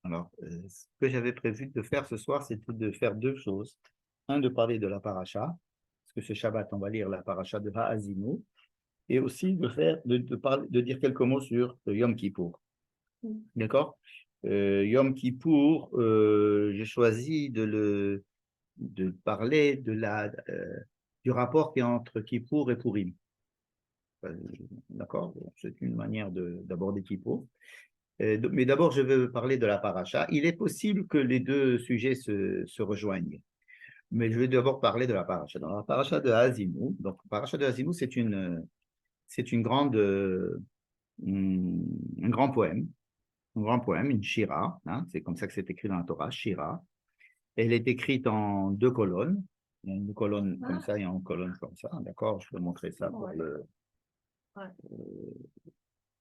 Alors, ce que j'avais prévu de faire ce soir, c'était de faire deux choses. Un, de parler de la paracha, parce que ce Shabbat, on va lire la paracha de Ha'azinu, et aussi de dire quelques mots sur Yom Kippour. D'accord? Yom Kippour, j'ai choisi de parler du rapport qui est entre Kippour et Purim. Euh, D'accord? C'est une manière d'aborder Kippour. Mais d'abord, je veux parler de la paracha. Il est possible que les deux sujets se rejoignent. Mais je vais d'abord parler de la paracha. Dans la paracha de Haazimou, donc la paracha de Haazimou, c'est une grande, un grand poème, une shira. Hein, c'est comme ça que c'est écrit dans la Torah, shira. Elle est écrite en deux colonnes. Il y a une colonne comme ça et une colonne comme ça. D'accord, je peux montrer ça pour le.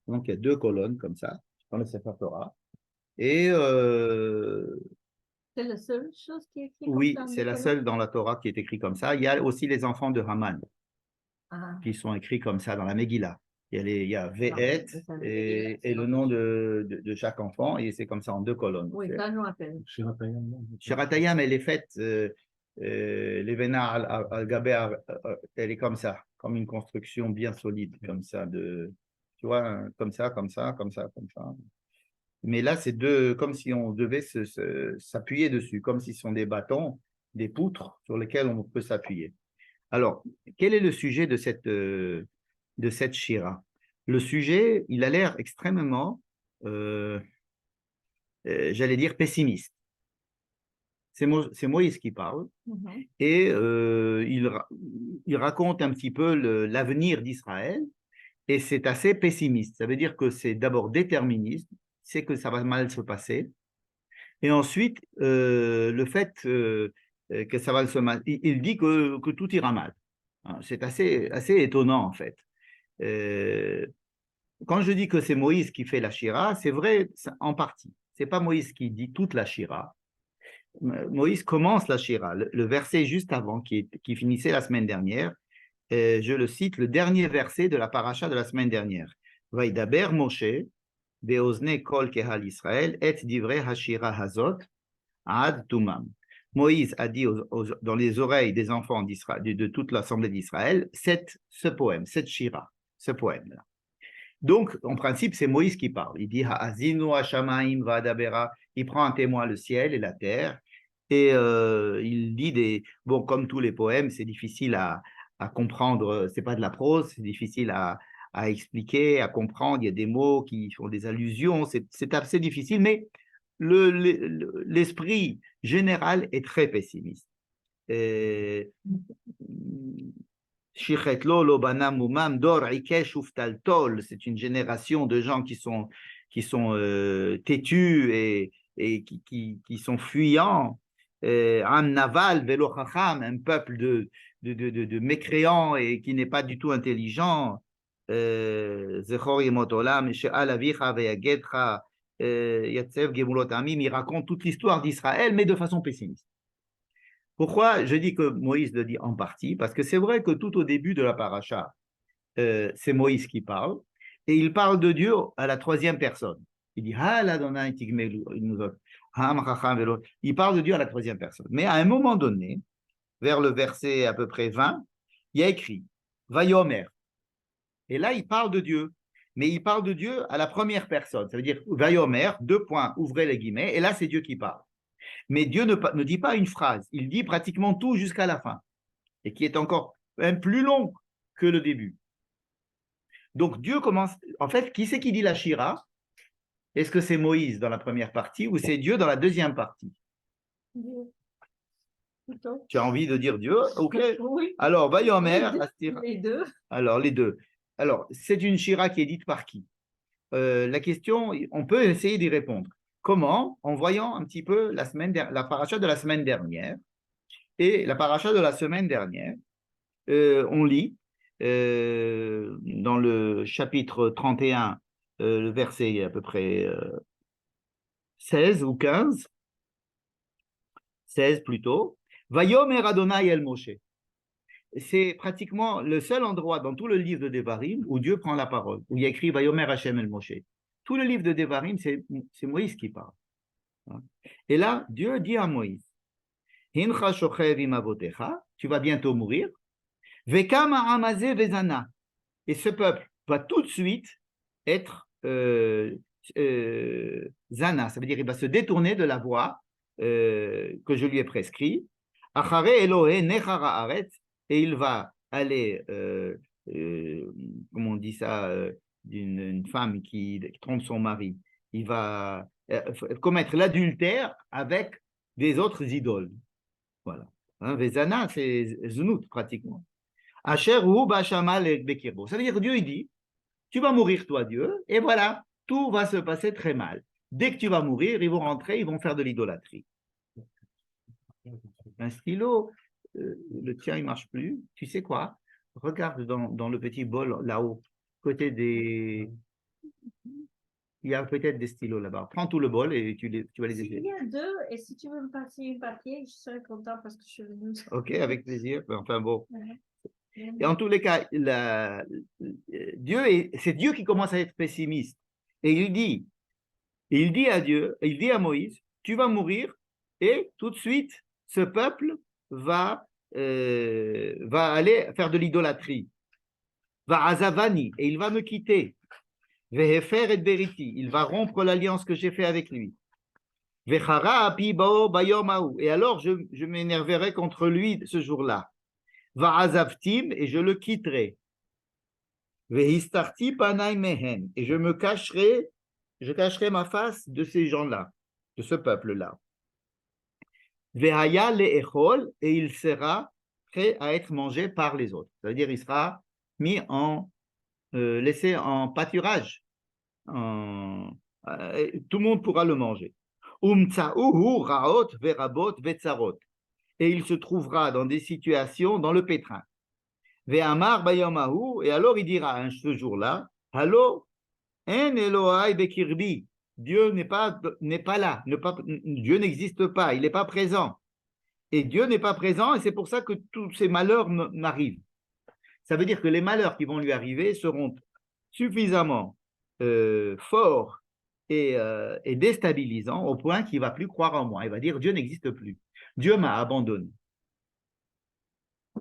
Donc il y a deux colonnes comme ça dans le Sefer Torah. Et C'est la seule chose qui est écrite oui, comme ça en c'est la école? seule dans la Torah qui est écrite comme ça. Il y a aussi les enfants de Haman Ah, qui sont écrits comme ça dans la Megillah. Il y a Ve'et ça me et, dit, c'est le nom de chaque enfant, et c'est comme ça en deux colonnes. oui, ça je me rappelle. Shiratayam, elle est faite, l'Evena al-Gaber, elle est comme ça, comme une construction bien solide, comme ça, tu vois, comme ça, comme ça, comme ça, comme ça. Mais là, c'est deux, comme si on devait s'appuyer dessus, comme si ce sont des bâtons, des poutres sur lesquelles on peut s'appuyer. Alors, quel est le sujet de cette shira? Le sujet, il a l'air extrêmement, j'allais dire, pessimiste. C'est Moïse qui parle et il raconte un petit peu l'avenir d'Israël et c'est assez pessimiste. Ça veut dire que c'est d'abord déterministe, c'est que ça va mal se passer. Et ensuite, le fait que ça va se mal, il dit que tout ira mal. C'est assez étonnant en fait. Euh, Quand je dis que c'est Moïse qui fait la Shira, c'est vrai en partie. C'est pas Moïse qui dit toute la Shira. Moïse commence la Shira, le verset juste avant, qui finissait la semaine dernière. Je le cite, le dernier verset de la paracha de la semaine dernière. Vaidaber Moshe, beozne kol kehal Israël, et divrei hashira hazot, ad tumam. Moïse a dit dans les oreilles des enfants d'Israël, de toute l'assemblée d'Israël, ce poème, cette shira, ce poème-là. Donc, en principe, c'est Moïse qui parle. Il dit Ha'azinu hashamaim va'adabera. Il prend un témoin le ciel et la terre. Et il dit bon, comme tous les poèmes, c'est difficile à comprendre. C'est pas de la prose, c'est difficile à expliquer, à comprendre. Il y a des mots qui font des allusions. C'est assez difficile, mais l'esprit général est très pessimiste. Et, c'est une génération de gens qui sont têtus et qui sont fuyants. Am Naval, Velo Chacham, un peuple de mécréants et qui n'est pas du tout intelligent. Zechor Yemot Olam, She'al Avicha Ve'yagedcha, Yatsev Gemulot Amim, il raconte toute l'histoire d'Israël, mais de façon pessimiste. Pourquoi je dis que Moïse le dit en partie? Parce que c'est vrai que tout au début de la paracha, c'est Moïse qui parle, et il parle de Dieu à la troisième personne. Il dit, il parle de Dieu à la troisième personne. Mais à un moment donné, vers le verset à peu près 20, il y a écrit, Vayomer. Et là, il parle de Dieu. Mais il parle de Dieu à la première personne. Ça veut dire, Vayomer, deux points, ouvrez les guillemets, et là, c'est Dieu qui parle. Mais Dieu ne dit pas une phrase, il dit pratiquement tout jusqu'à la fin, et qui est encore même plus long que le début. Donc Dieu commence, en fait, qui c'est qui dit la Shira? Est-ce que c'est Moïse dans la première partie ou c'est Dieu dans la deuxième partie? Tu as envie de dire Dieu? Ok. Oui. Alors, Vayomer, les deux. Alors, les deux. Alors, c'est une Shira qui est dite par qui? La question, on peut essayer d'y répondre. Comment? En voyant un petit peu la paracha de la semaine dernière. Et la paracha de la semaine dernière, on lit dans le chapitre 31, le verset à peu près 16 ou 15, 16 plutôt, Vayomer Adonai el Moshe. C'est pratiquement le seul endroit dans tout le livre de Devarim où Dieu prend la parole, où il y a écrit Vayomer Hashem el Moshe. Tout le livre de Devarim, c'est Moïse qui parle. Et là, Dieu dit à Moïse, Hincha shochev im avotecha, tu vas bientôt mourir. Vekama amazé vezana. Et ce peuple va tout de suite être zana, ça veut dire qu'il va se détourner de la voie que je lui ai prescrite. Achare Elohe nechara aret, et il va aller, comment on dit ça, d'une femme qui trompe son mari, il va commettre l'adultère avec des autres idoles. Voilà. Hein, Vezana, c'est znout pratiquement. Asher hu bashama bekirbo. Ça veut dire que Dieu il dit, tu vas mourir toi Dieu, et voilà, tout va se passer très mal. Dès que tu vas mourir, ils vont rentrer, ils vont faire de l'idolâtrie. Un stylo, le tien il marche plus. Tu sais quoi? Regarde dans le petit bol là-haut, côté des. Il y a peut-être des stylos là-bas. Prends tout le bol et tu vas les essayer. Il y a deux, et si tu veux me passer une papier, je serais content parce que je suis venue. Ok, avec plaisir. Enfin bon. Et en tous les cas, c'est Dieu qui commence à être pessimiste. Et il dit à Dieu, il dit à Moïse, tu vas mourir et tout de suite, ce peuple va aller faire de l'idolâtrie. Va azavani, et il va me quitter. Vehefer et beriti, il va rompre l'alliance que j'ai fait avec lui. Vechara api bao bayomahu, et alors je m'énerverai contre lui ce jour-là. Va azavtim, et je le quitterai. Vehistarti panai mehen, et je cacherai ma face de ces gens-là, de ce peuple-là. Vehaya le'echol, et il sera prêt à être mangé par les autres. Ça veut dire il sera mis laissé en pâturage. Tout le monde pourra le manger. Umtsa'uhu raot verabot vetzarot, et il se trouvera dans des situations dans le pétrin. Ve'amar bayomahu, et alors il dira ce jour-là, Hallo, en Elohai bekirbi, Dieu n'est pas là, Dieu n'existe pas, il n'est pas présent. Et Dieu n'est pas présent, et c'est pour ça que tous ces malheurs m'arrivent. Ça veut dire que les malheurs qui vont lui arriver seront suffisamment forts et déstabilisants au point qu'il ne va plus croire en moi. Il va dire Dieu n'existe plus. Dieu m'a abandonné.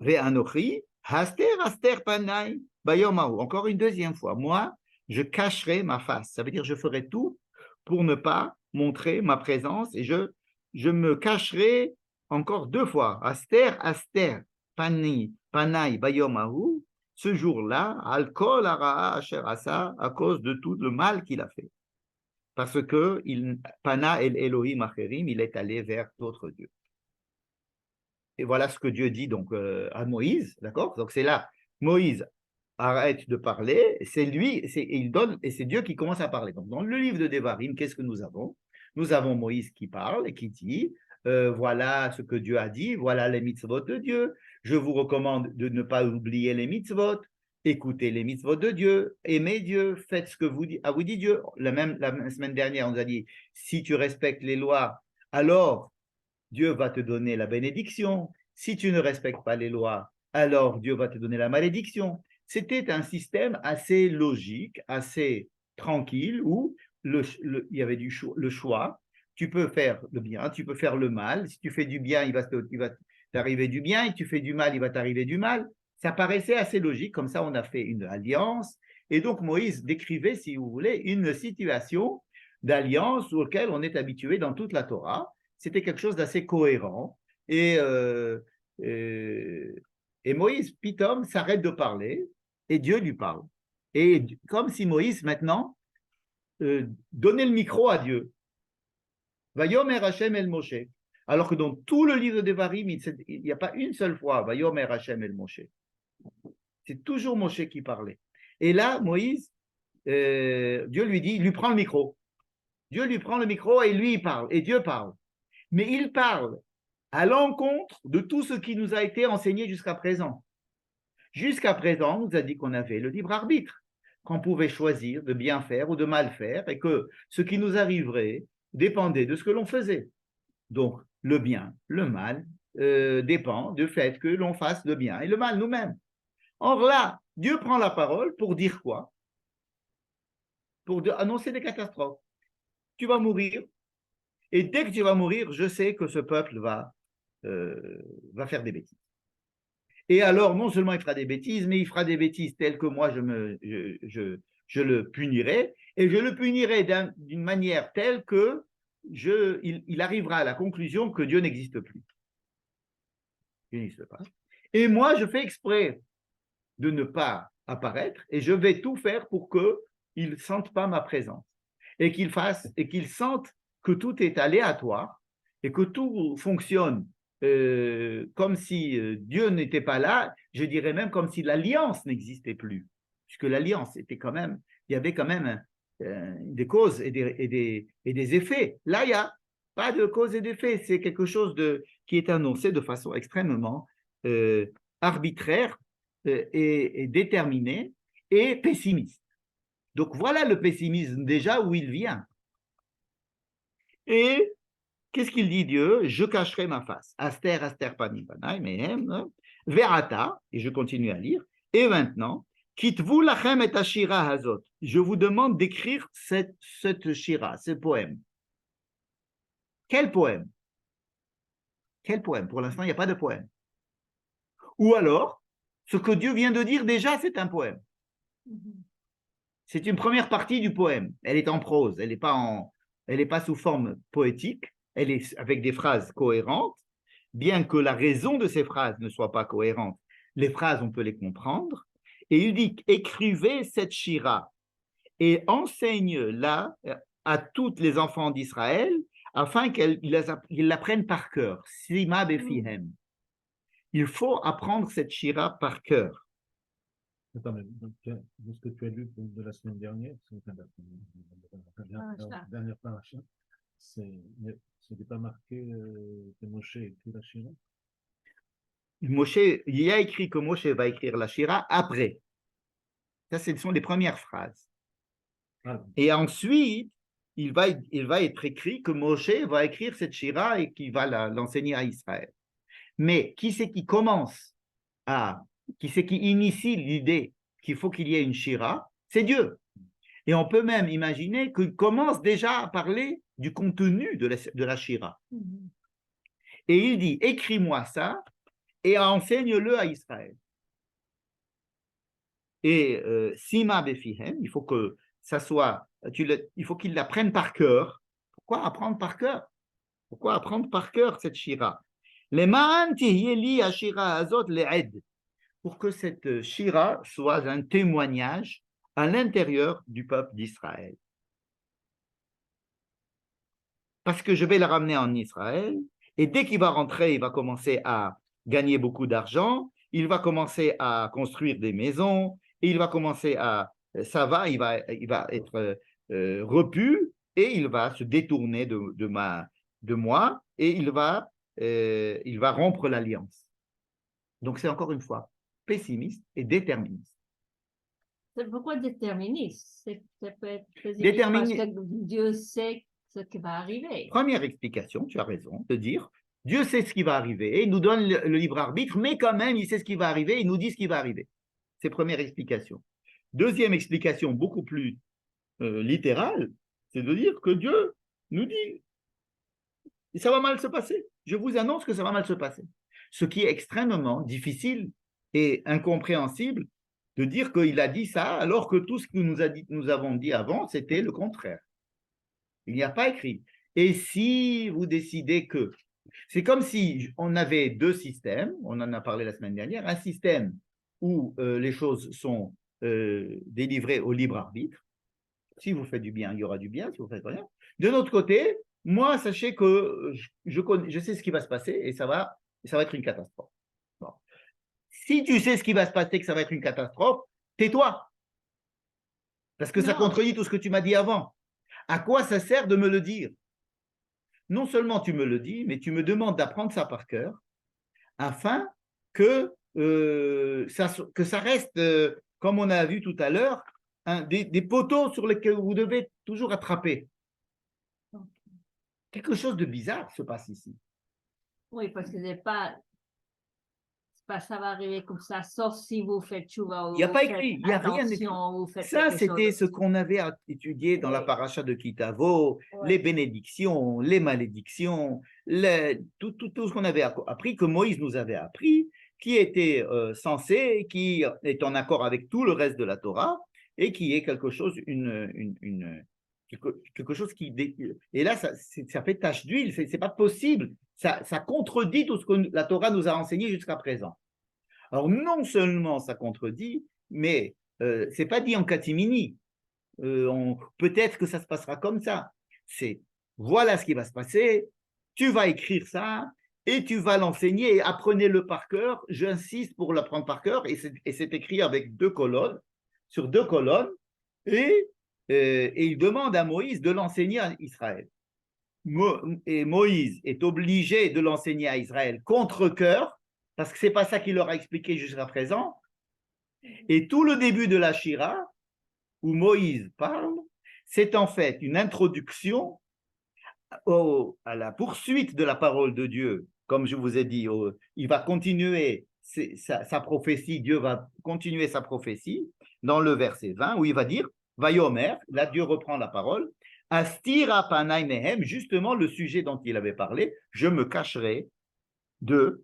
Ve'anochi, haster, haster panai, bayomahu. Encore une deuxième fois, moi, je cacherai ma face. Ça veut dire je ferai tout pour ne pas montrer ma présence et je me cacherai encore deux fois. Aster, aster, panai, bayomahu. Ce jour-là, alkol ara'a asher asa, à cause de tout le mal qu'il a fait. Parce que pana el Elohim acherim, il est allé vers d'autres dieux. Et voilà ce que Dieu dit donc à Moïse, d'accord? Donc c'est là, Moïse arrête de parler, c'est lui, il donne, et c'est Dieu qui commence à parler. Donc dans le livre de Devarim, qu'est-ce que nous avons? Nous avons Moïse qui parle et qui dit, voilà ce que Dieu a dit, voilà les mitzvot de Dieu, je vous recommande de ne pas oublier les mitzvot, écoutez les mitzvot de Dieu, aimez Dieu, faites ce que vous dit Dieu. La semaine dernière, on nous a dit, si tu respectes les lois, alors Dieu va te donner la bénédiction. Si tu ne respectes pas les lois, alors Dieu va te donner la malédiction. C'était un système assez logique, assez tranquille, où il y avait le choix. Tu peux faire le bien, tu peux faire le mal. Si tu fais du bien, il va t'arriver du bien. Et si tu fais du mal, il va t'arriver du mal. Ça paraissait assez logique. Comme ça, on a fait une alliance. Et donc, Moïse décrivait, si vous voulez, une situation d'alliance auquel on est habitué dans toute la Torah. C'était quelque chose d'assez cohérent. Et Moïse, Pitom, s'arrête de parler et Dieu lui parle. Et comme si Moïse, maintenant, donnait le micro à Dieu. Vayomer Hashem el Moshe. Alors que dans tout le livre de Devarim, il n'y a pas une seule fois Vayomer Hashem el Moshe. C'est toujours Moshe qui parlait. Et là, Moïse, Dieu lui dit, il lui prend le micro. Dieu lui prend le micro et lui, il parle. Et Dieu parle. Mais il parle à l'encontre de tout ce qui nous a été enseigné jusqu'à présent. Jusqu'à présent, on nous a dit qu'on avait le libre arbitre, qu'on pouvait choisir de bien faire ou de mal faire, et que ce qui nous arriverait dépendait de ce que l'on faisait. Donc, le bien, le mal dépend du fait que l'on fasse le bien et le mal nous-mêmes. Or là, Dieu prend la parole pour dire quoi? Pour annoncer des catastrophes. Tu vas mourir. Et dès que tu vas mourir, je sais que ce peuple va faire des bêtises. Et alors, non seulement il fera des bêtises, mais il fera des bêtises telles que moi, je le punirai, et je le punirai d'une manière telle que il arrivera à la conclusion que Dieu n'existe plus. Il n'existe pas. Et moi, je fais exprès de ne pas apparaître, et je vais tout faire pour qu'ils ne sentent pas ma présence, et qu'ils sentent que tout est aléatoire, et que tout fonctionne comme si Dieu n'était pas là, je dirais même comme si l'alliance n'existait plus, puisque l'alliance était quand même, il y avait quand même des causes et des effets. Là, il n'y a pas de cause et d'effet, c'est quelque chose qui est annoncé de façon extrêmement arbitraire et déterminé et pessimiste. Donc voilà le pessimisme déjà où il vient. Et qu'est-ce qu'il dit Dieu? Je cacherai ma face. Aster, aster, panim, panai, mehem, verata, et je continue à lire. Et maintenant, quitte-vous lachem et ashira hazot. Je vous demande d'écrire cette shira, ce poème. Quel poème? Quel poème? Pour l'instant, il n'y a pas de poème. Ou alors, ce que Dieu vient de dire déjà, c'est un poème. C'est une première partie du poème. Elle est en prose, elle n'est pas sous forme poétique, elle est avec des phrases cohérentes, bien que la raison de ces phrases ne soit pas cohérente. Les phrases, on peut les comprendre. Et il dit, écrivez cette shira et enseigne-la à tous les enfants d'Israël afin qu'ils l'apprennent par cœur. Sima befihem. Il faut apprendre cette shira par cœur. Attends, mais de ce que tu as lu de la semaine dernière, la dernière paracha, ce n'est pas marqué que Moshe écrit la Shira? Moshe, il y a écrit que Moshe va écrire la Shira après. Ça, ce sont les premières phrases. Ah. Et ensuite, il va être écrit que Moshe va écrire cette Shira et qu'il va l'enseigner à Israël. Mais qui c'est qui initie l'idée qu'il faut qu'il y ait une Shira? C'est Dieu. Et on peut même imaginer qu'il commence déjà à parler du contenu de la Shira. Et il dit, écris-moi ça et enseigne-le à Israël. Et Sima Befihem, il faut que ça soit, il faut qu'il l'apprenne par cœur. Pourquoi apprendre par cœur? Pourquoi apprendre par cœur cette Shira? Les Ma'an Tihyeli Ashira Azot Le'ed, pour que cette Shira soit un témoignage à l'intérieur du peuple d'Israël. Parce que je vais la ramener en Israël, et dès qu'il va rentrer, il va commencer à gagner beaucoup d'argent, il va commencer à construire des maisons, et il va commencer il va être repu, et il va se détourner de moi, et il va rompre l'alliance. Donc c'est encore une fois pessimiste et déterministe. Pourquoi déterministe? Ça peut être déterministe parce que Dieu sait ce qui va arriver. Première explication, tu as raison, de dire Dieu sait ce qui va arriver, il nous donne le libre arbitre, mais quand même, il sait ce qui va arriver, il nous dit ce qui va arriver. C'est première explication. Deuxième explication, beaucoup plus littérale, c'est de dire que Dieu nous dit ça va mal se passer. Je vous annonce que ça va mal se passer. Ce qui est extrêmement difficile et incompréhensible de dire qu'il a dit ça alors que tout ce que nous avons dit avant, c'était le contraire. Il n'y a pas écrit. Et si vous décidez que... C'est comme si on avait deux systèmes, on en a parlé la semaine dernière, un système où les choses sont délivrées au libre arbitre. Si vous faites du bien, il y aura du bien, si vous faites rien. De l'autre côté, moi, sachez que je sais ce qui va se passer et ça va être une catastrophe. Bon. Si tu sais ce qui va se passer, que ça va être une catastrophe, tais-toi. Parce que ça contredit tout ce que tu m'as dit avant. À quoi ça sert de me le dire? Non seulement tu me le dis, mais tu me demandes d'apprendre ça par cœur afin que ça reste, comme on a vu tout à l'heure, des poteaux sur lesquels vous devez toujours attraper. Quelque chose de bizarre se passe ici. Oui, parce que c'est pas ça va arriver comme ça, sauf si vous faites tchouva ou Il n'y a vous pas faites écrit, il n'y a rien écrit. attention, ou faites Ça, quelque c'était chose. ce qu'on avait étudié dans la Oui. paracha de Kitavo, Ouais. les bénédictions, les malédictions, tout ce qu'on avait appris, que Moïse nous avait appris, qui était censé, qui est en accord avec tout le reste de la Torah, et qui est quelque chose, quelque chose qui... Et là, ça fait tache d'huile, c'est pas possible. Ça contredit tout ce que la Torah nous a enseigné jusqu'à présent. Alors, non seulement ça contredit, mais c'est pas dit en catimini. Peut-être que ça se passera comme ça. C'est voilà ce qui va se passer, tu vas écrire ça et tu vas l'enseigner. Apprenez-le par cœur. J'insiste pour l'apprendre par cœur et c'est écrit avec 2 colonnes, sur 2 colonnes. Et il demande à Moïse de l'enseigner à Israël. Et Moïse est obligé de l'enseigner à Israël contre cœur, parce que ce n'est pas ça qu'il leur a expliqué jusqu'à présent. Et tout le début de la Shira, où Moïse parle, c'est en fait une introduction à la poursuite de la parole de Dieu. Comme je vous ai dit, il va continuer sa prophétie, Dieu va continuer sa prophétie dans le verset 20, où il va dire, Vayomer, là Dieu reprend la parole, Astira panai mehem, justement le sujet dont il avait parlé, je me cacherai d'eux,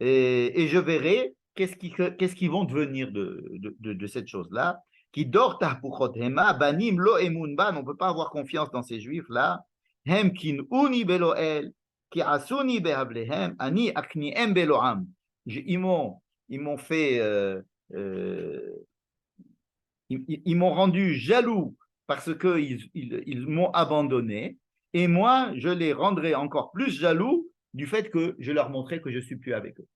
et je verrai qu'est-ce qu'ils vont devenir de cette chose-là. Qui dort banim lo emunban, on ne peut pas avoir confiance dans ces juifs-là. Hem kin uni beloel, ki asuni behablehem, ani akni em beloam. Ils m'ont fait, ils m'ont rendu jaloux parce qu'ils m'ont abandonné, et moi, je les rendrai encore plus jaloux du fait que je leur montrais que je ne suis plus avec eux.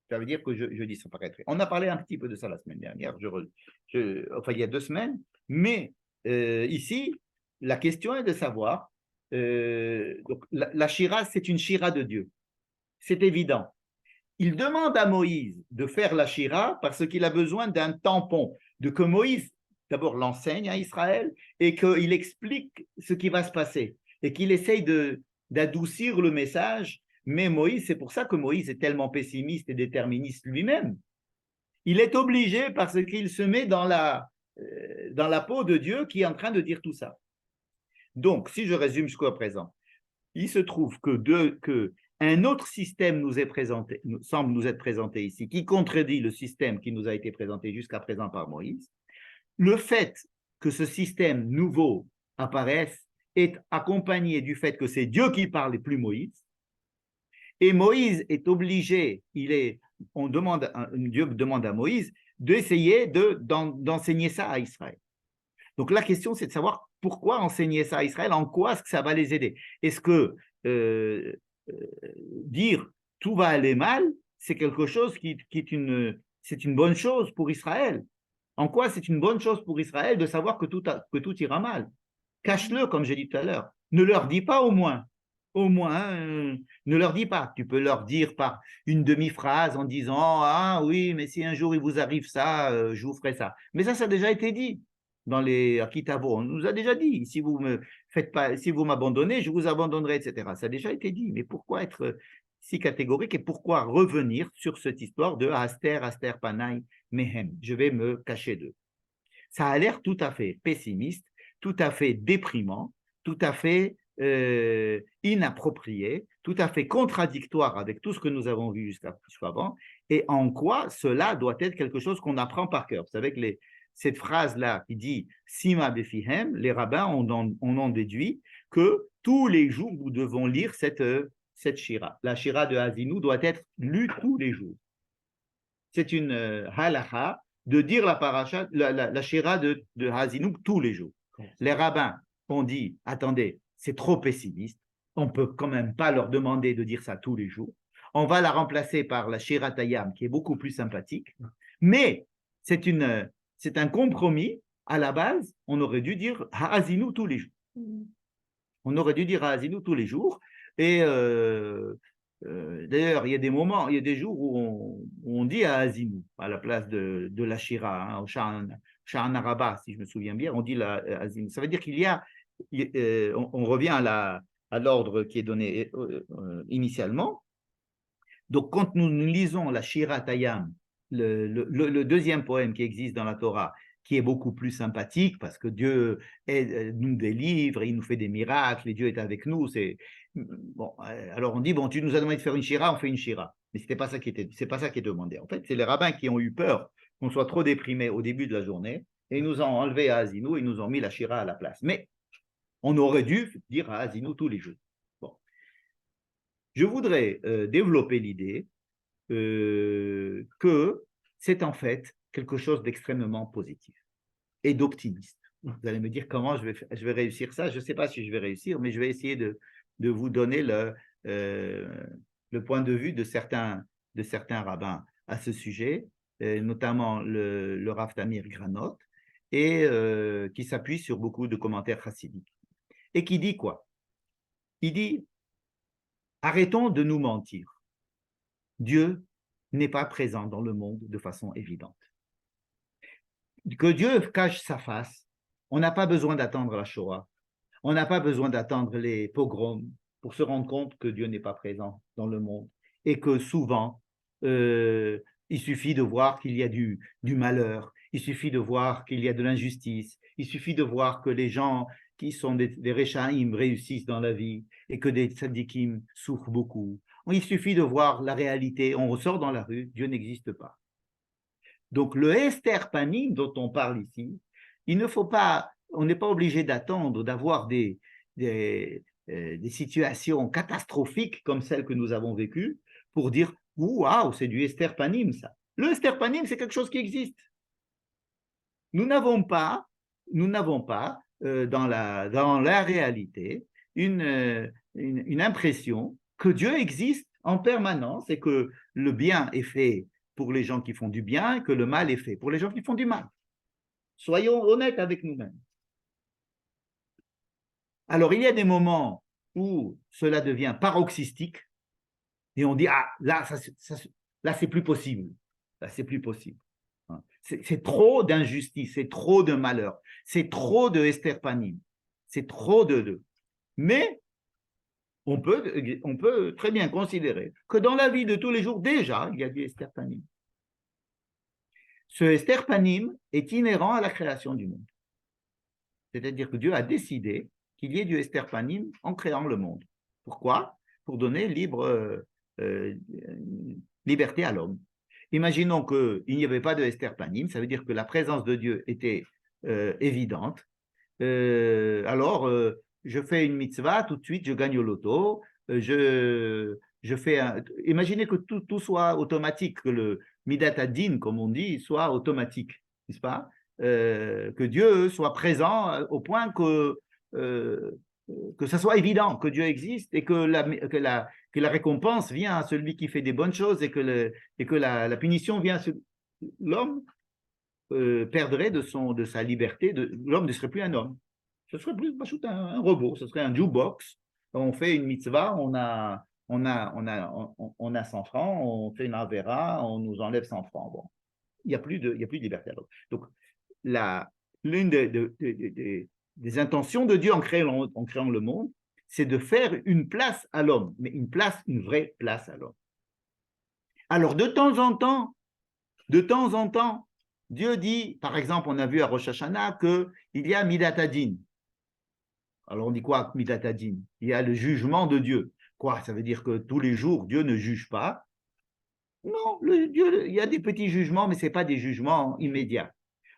Ça veut dire que je disparaîtrai. On a parlé un petit peu de ça la semaine dernière, enfin il y a 2 semaines, mais ici, la question est de savoir, donc la Shira, c'est une Shira de Dieu. C'est évident. Il demande à Moïse de faire la Shira parce qu'il a besoin d'un tampon, de que Moïse d'abord l'enseigne à Israël et qu'il explique ce qui va se passer et qu'il essaye d'adoucir le message. Mais Moïse, c'est pour ça que Moïse est tellement pessimiste et déterministe lui-même. Il est obligé parce qu'il se met dans la peau de Dieu qui est en train de dire tout ça. Donc, si je résume jusqu'à présent, il se trouve que un autre système semble nous être présenté ici, qui contredit le système qui nous a été présenté jusqu'à présent par Moïse. Le fait que ce système nouveau apparaisse est accompagné du fait que c'est Dieu qui parle et plus Moïse. Et Moïse est obligé, Dieu demande à Moïse d'essayer d'enseigner ça à Israël. Donc la question, c'est de savoir pourquoi enseigner ça à Israël, en quoi est-ce que ça va les aider. Est-ce que dire tout va aller mal, c'est quelque chose c'est une bonne chose pour Israël? En quoi c'est une bonne chose pour Israël de savoir que tout ira mal? Cache-le, comme j'ai dit tout à l'heure. Ne leur dis pas au moins. Ne leur dis pas. Tu peux leur dire par une demi-phrase en disant « Ah oui, mais si un jour il vous arrive ça, je vous ferai ça. » Mais ça a déjà été dit dans les Akitavo. On nous a déjà dit « Si vous m'abandonnez, je vous abandonnerai, etc. » Ça a déjà été dit. Mais pourquoi être si catégorique et pourquoi revenir sur cette histoire de Aster Panay Mehem? Je vais me cacher d'eux. Ça a l'air tout à fait pessimiste, tout à fait déprimant, tout à fait inapproprié, tout à fait contradictoire avec tout ce que nous avons vu jusqu'à avant, et en quoi cela doit être quelque chose qu'on apprend par cœur. Vous savez que cette phrase-là qui dit « Sima befihem », les rabbins en déduit que tous les jours, nous devons lire cette shira. La shira de Haazinu doit être lue tous les jours. C'est une halacha de dire la shira de Haazinu tous les jours. Les rabbins ont dit « Attendez, c'est trop pessimiste, on ne peut quand même pas leur demander de dire ça tous les jours. On va la remplacer par la Shira Tayam, qui est beaucoup plus sympathique. Mais c'est un compromis. À la base, on aurait dû dire Haazinu tous les jours. On aurait dû dire Haazinu tous les jours. Et d'ailleurs, il y a des jours où on dit Haazinu à la place de la Shira, au Sha'an Araba, si je me souviens bien, on dit la Haazinu. Ça veut dire qu'il y a on revient à l'ordre qui est donné initialement. Donc, quand nous lisons la Shirat Hayam, le deuxième poème qui existe dans la Torah, qui est beaucoup plus sympathique parce que Dieu nous délivre, il nous fait des miracles, et Dieu est avec nous. Bon, alors on dit, bon, tu nous as demandé de faire une Shira, on fait une Shira. Mais c'est pas ça qui est demandé. En fait, c'est les rabbins qui ont eu peur qu'on soit trop déprimés au début de la journée et ils nous ont enlevé à Azinu, ils nous ont mis la Shira à la place. Mais on aurait dû dire à Azinu tous les jours. Bon. Je voudrais développer l'idée que c'est en fait quelque chose d'extrêmement positif et d'optimiste. Vous allez me dire comment je vais réussir ça. Je ne sais pas si je vais réussir, mais je vais essayer de vous donner le point de vue de certains rabbins à ce sujet, notamment le Rav Tamir Granot, et qui s'appuie sur beaucoup de commentaires chassidiques. Et qui dit quoi? Il dit, arrêtons de nous mentir. Dieu n'est pas présent dans le monde de façon évidente. Que Dieu cache sa face, on n'a pas besoin d'attendre la Shoah, on n'a pas besoin d'attendre les pogroms pour se rendre compte que Dieu n'est pas présent dans le monde et que souvent, il suffit de voir qu'il y a du malheur, il suffit de voir qu'il y a de l'injustice, il suffit de voir que les gens qui sont des Rechaim réussissent dans la vie et que des Tzadikim souffrent beaucoup. Il suffit de voir la réalité, on ressort dans la rue, Dieu n'existe pas. Donc le Esther Panim dont on parle ici, il ne faut pas, on n'est pas obligé d'attendre, d'avoir des situations catastrophiques comme celles que nous avons vécues pour dire waouh, c'est du Esther Panim ça. Le Esther Panim, c'est quelque chose qui existe. Nous n'avons pas dans la réalité une impression que Dieu existe en permanence et que le bien est fait pour les gens qui font du bien et que le mal est fait pour les gens qui font du mal. Soyons honnêtes avec nous-mêmes. Alors, il y a des moments où cela devient paroxystique et on dit, ah, là, là c'est plus possible. Là, c'est plus possible. C'est trop d'injustice, c'est trop de malheur, c'est trop de Esther Panim, c'est trop de. Mais on peut très bien considérer que dans la vie de tous les jours, déjà, il y a du Esther Panim. Ce Esther Panim est inhérent à la création du monde. C'est-à-dire que Dieu a décidé qu'il y ait du Esther Panim en créant le monde. Pourquoi? Pour donner liberté à l'homme. Imaginons qu'il n'y avait pas de Esther Panim, ça veut dire que la présence de Dieu était évidente. Alors, je fais une mitzvah, tout de suite, je gagne au loto. Imaginez que tout soit automatique, que le Midat Hadin, comme on dit, soit automatique, n'est-ce pas? Que Dieu soit présent au point que ça soit évident que Dieu existe et que la récompense vient à celui qui fait des bonnes choses et que la punition vient à l'homme perdrait de sa liberté, l'homme ne serait plus un homme. Ce serait plus un robot, ce serait un jukebox. On fait une mitzvah, on a 100 francs, on fait une avera, on nous enlève 100 francs. Bon, il n'y a plus de liberté à l'homme. Donc, l'une des intentions de Dieu en créant le monde, c'est de faire une place à l'homme, mais une vraie place à l'homme. Alors, de temps en temps, Dieu dit, par exemple, on a vu à Rosh Hashanah qu'il y a Midat Hadin. Alors, on dit quoi, Midat Hadin? Il y a le jugement de Dieu. Quoi? Ça veut dire que tous les jours, Dieu ne juge pas? Non, Dieu, il y a des petits jugements, mais ce n'est pas des jugements immédiats.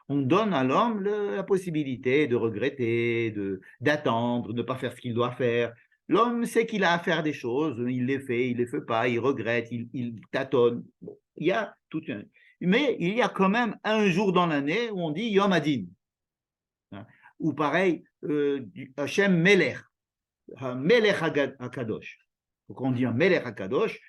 On donne à l'homme la possibilité de regretter, d'attendre, de ne pas faire ce qu'il doit faire. L'homme sait qu'il a à faire des choses, il les fait, il ne les fait pas, il regrette, il tâtonne. Bon, il y a mais il y a quand même un jour dans l'année où on dit Yom Hadin. Ou pareil, Hashem Melech, Melech HaKadosh. Donc on dit un Melech HaKadosh,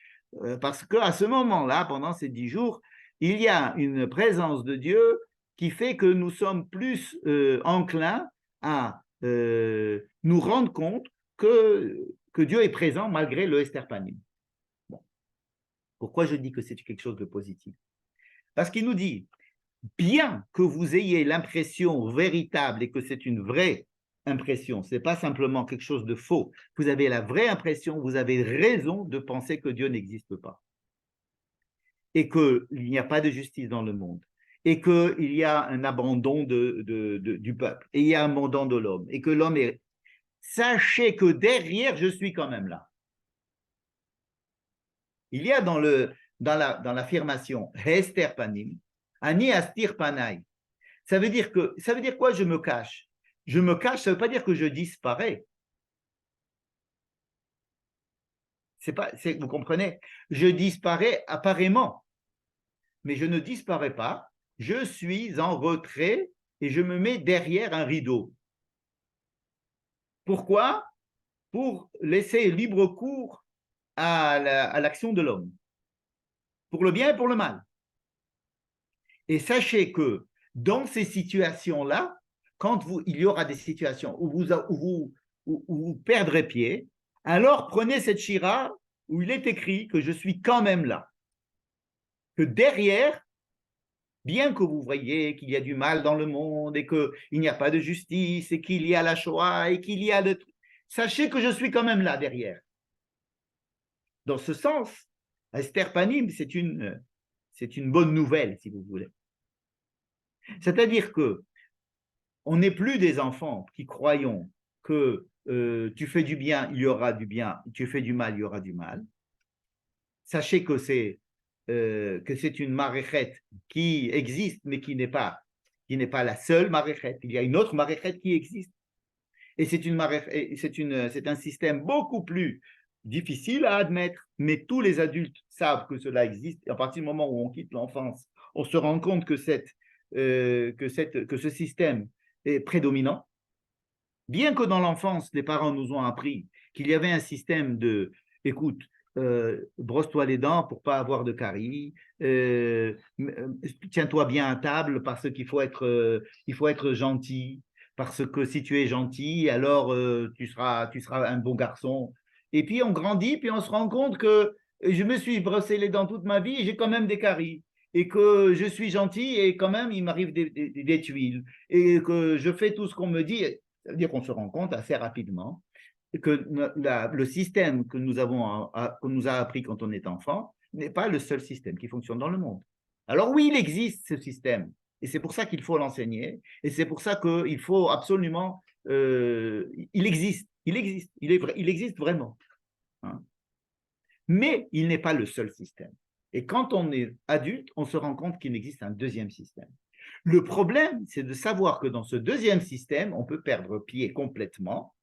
parce qu'à ce moment-là, pendant ces 10 jours, il y a une présence de Dieu qui fait que nous sommes plus enclins à nous rendre compte que Dieu est présent malgré le Esther Panim. Bon. Pourquoi je dis que c'est quelque chose de positif? Parce qu'il nous dit, bien que vous ayez l'impression véritable et que c'est une vraie impression, ce n'est pas simplement quelque chose de faux, vous avez la vraie impression, vous avez raison de penser que Dieu n'existe pas. et qu'il n'y a pas de justice dans le monde, et qu'il y a un abandon du peuple, et il y a un abandon de l'homme, et que l'homme est... Sachez que derrière, je suis quand même là. Il y a dans l'affirmation Hester Panim, Ani Astir Panai. Ça veut dire quoi je me cache? Je me cache, ça ne veut pas dire que je disparais. Vous comprenez? Je disparais appareillement, mais je ne disparais pas. Je suis en retrait et je me mets derrière un rideau. Pourquoi? Pour laisser libre cours à l'action de l'homme, pour le bien et pour le mal. Et sachez que dans ces situations-là, quand il y aura des situations où vous perdrez pied, alors prenez cette shira où il est écrit que je suis quand même là. Que derrière, bien que vous voyez qu'il y a du mal dans le monde et qu'il n'y a pas de justice et qu'il y a la Shoah et qu'il y a de... Sachez que je suis quand même là derrière. Dans ce sens, Esther Panim, c'est une bonne nouvelle, si vous voulez. C'est-à-dire que on n'est plus des enfants qui croyons que tu fais du bien, il y aura du bien, tu fais du mal, il y aura du mal. Sachez que c'est une maréchette qui existe, mais qui n'est pas la seule maréchette. Il y a une autre maréchette qui existe. Et c'est un système beaucoup plus difficile à admettre, mais tous les adultes savent que cela existe. Et à partir du moment où on quitte l'enfance, on se rend compte que ce système est prédominant. Bien que dans l'enfance, les parents nous ont appris qu'il y avait un système de, écoute, brosse-toi les dents pour pas avoir de caries, tiens-toi bien à table parce qu'il faut être gentil, parce que si tu es gentil, alors tu seras un bon garçon. Et puis on grandit, puis on se rend compte que je me suis brossé les dents toute ma vie et j'ai quand même des caries. Et que je suis gentil et quand même il m'arrive des tuiles. Et que je fais tout ce qu'on me dit. Ça veut dire qu'on se rend compte assez rapidement que le système que nous a appris quand on est enfant n'est pas le seul système qui fonctionne dans le monde. Alors oui, il existe ce système, et c'est pour ça qu'il faut l'enseigner, et c'est pour ça qu'il faut absolument... il existe vraiment. Hein. Mais il n'est pas le seul système. Et quand on est adulte, on se rend compte qu'il existe un deuxième système. Le problème, c'est de savoir que dans ce deuxième système, on peut perdre pied complètement.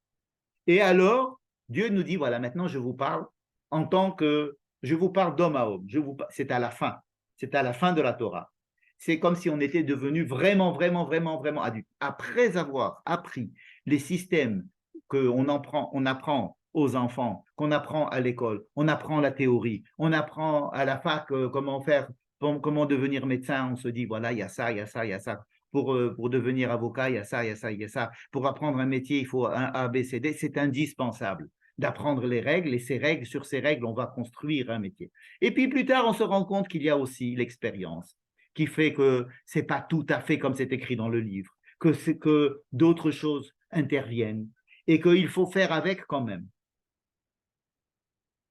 Et alors, Dieu nous dit, voilà, maintenant je vous parle je vous parle d'homme à homme. C'est à la fin. C'est à la fin de la Torah. C'est comme si on était devenu vraiment, vraiment, vraiment, vraiment adulte. Après avoir appris les systèmes qu'on apprend aux enfants, qu'on apprend à l'école, on apprend la théorie, on apprend à la fac comment devenir médecin, on se dit, voilà, il y a ça, il y a ça, il y a ça. Pour devenir avocat, il y a ça, il y a ça, il y a ça. Pour apprendre un métier, il faut un A, B, C, D. C'est indispensable d'apprendre les règles, et sur ces règles, on va construire un métier. Et puis plus tard, on se rend compte qu'il y a aussi l'expérience, qui fait que ce n'est pas tout à fait comme c'est écrit dans le livre, que d'autres choses interviennent, et qu'il faut faire avec quand même.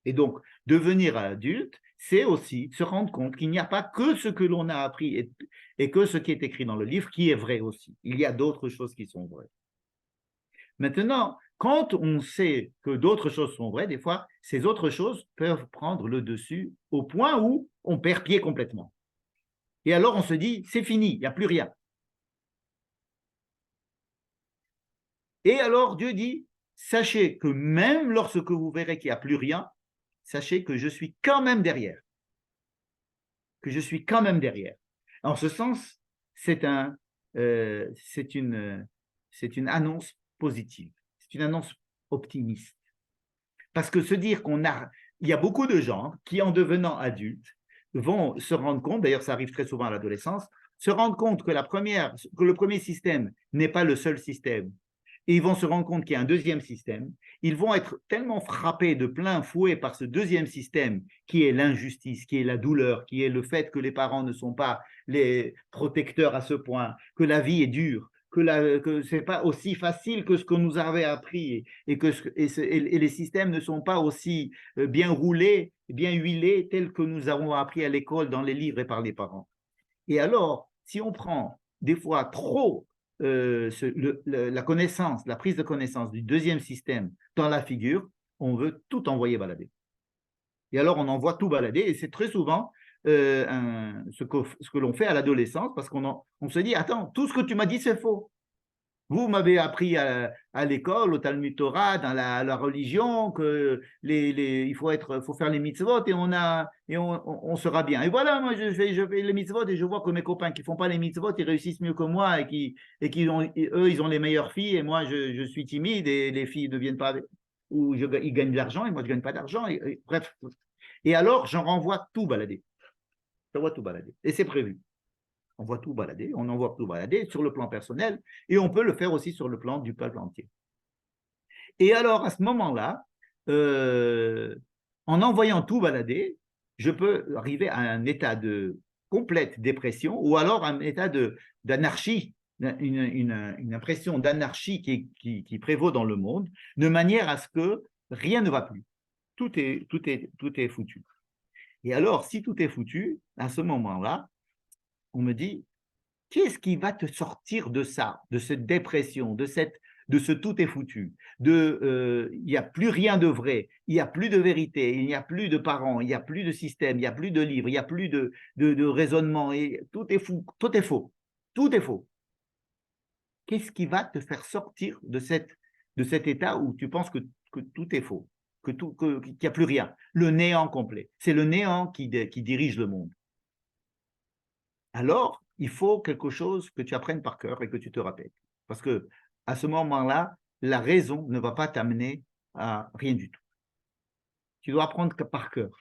Et donc, devenir adulte, c'est aussi se rendre compte qu'il n'y a pas que ce que l'on a appris et que ce qui est écrit dans le livre qui est vrai aussi. Il y a d'autres choses qui sont vraies. Maintenant, quand on sait que d'autres choses sont vraies, des fois, ces autres choses peuvent prendre le dessus au point où on perd pied complètement. Et alors, on se dit, c'est fini, il n'y a plus rien. Et alors, Dieu dit, sachez que même lorsque vous verrez qu'il n'y a plus rien, sachez que je suis quand même derrière. Que je suis quand même derrière. En ce sens, c'est une annonce positive. C'est une annonce optimiste. Parce que se dire il y a beaucoup de gens qui, en devenant adultes, vont se rendre compte, d'ailleurs ça arrive très souvent à l'adolescence, se rendre compte que le premier système n'est pas le seul système. Et ils vont se rendre compte qu'il y a un deuxième système. Ils vont être tellement frappés de plein fouet par ce deuxième système qui est l'injustice, qui est la douleur, qui est le fait que les parents ne sont pas les protecteurs à ce point, que la vie est dure, que ce n'est pas aussi facile que ce que nous avait appris et les systèmes ne sont pas aussi bien roulés, bien huilés, tels que nous avons appris à l'école, dans les livres et par les parents. Et alors, si on prend des fois trop la connaissance, la prise de connaissance du deuxième système dans la figure, on veut tout envoyer balader. Et alors, on envoie tout balader, et c'est très souvent ce que l'on fait à l'adolescence, parce qu'on se dit, attends, tout ce que tu m'as dit, c'est faux. Vous m'avez appris à l'école, au Talmud Torah, dans la religion, que il faut faire les mitzvot et on sera bien. Et voilà, moi je fais les mitzvot et je vois que mes copains qui ne font pas les mitzvot, ils réussissent mieux que moi et eux, ils ont les meilleures filles et moi je suis timide et les filles ne viennent pas, ou ils gagnent de l'argent et moi je ne gagne pas d'argent. Bref. Et alors, j'en renvoie tout balader. J'envoie tout balader. Et c'est prévu. On voit tout balader, on envoie tout balader sur le plan personnel et on peut le faire aussi sur le plan du peuple entier. Et alors, à ce moment-là, en envoyant tout balader, je peux arriver à un état de complète dépression ou alors un état d'anarchie, une impression d'anarchie qui prévaut dans le monde, de manière à ce que rien ne va plus. Tout est foutu. Et alors, si tout est foutu, à ce moment-là, on me dit, qu'est-ce qui va te sortir de ça, de cette dépression, de ce tout est foutu, il n'y a plus rien de vrai, il n'y a plus de vérité, il n'y a plus de parents, il n'y a plus de système, il n'y a plus de livres, il n'y a plus de raisonnement, et tout est fou, tout est faux, tout est faux. Qu'est-ce qui va te faire sortir de cet état où tu penses que tout est faux, qu'il n'y a plus rien, le néant complet? C'est le néant qui dirige le monde. Alors, il faut quelque chose que tu apprennes par cœur et que tu te rappelles. Parce que à ce moment-là, la raison ne va pas t'amener à rien du tout. Tu dois apprendre par cœur.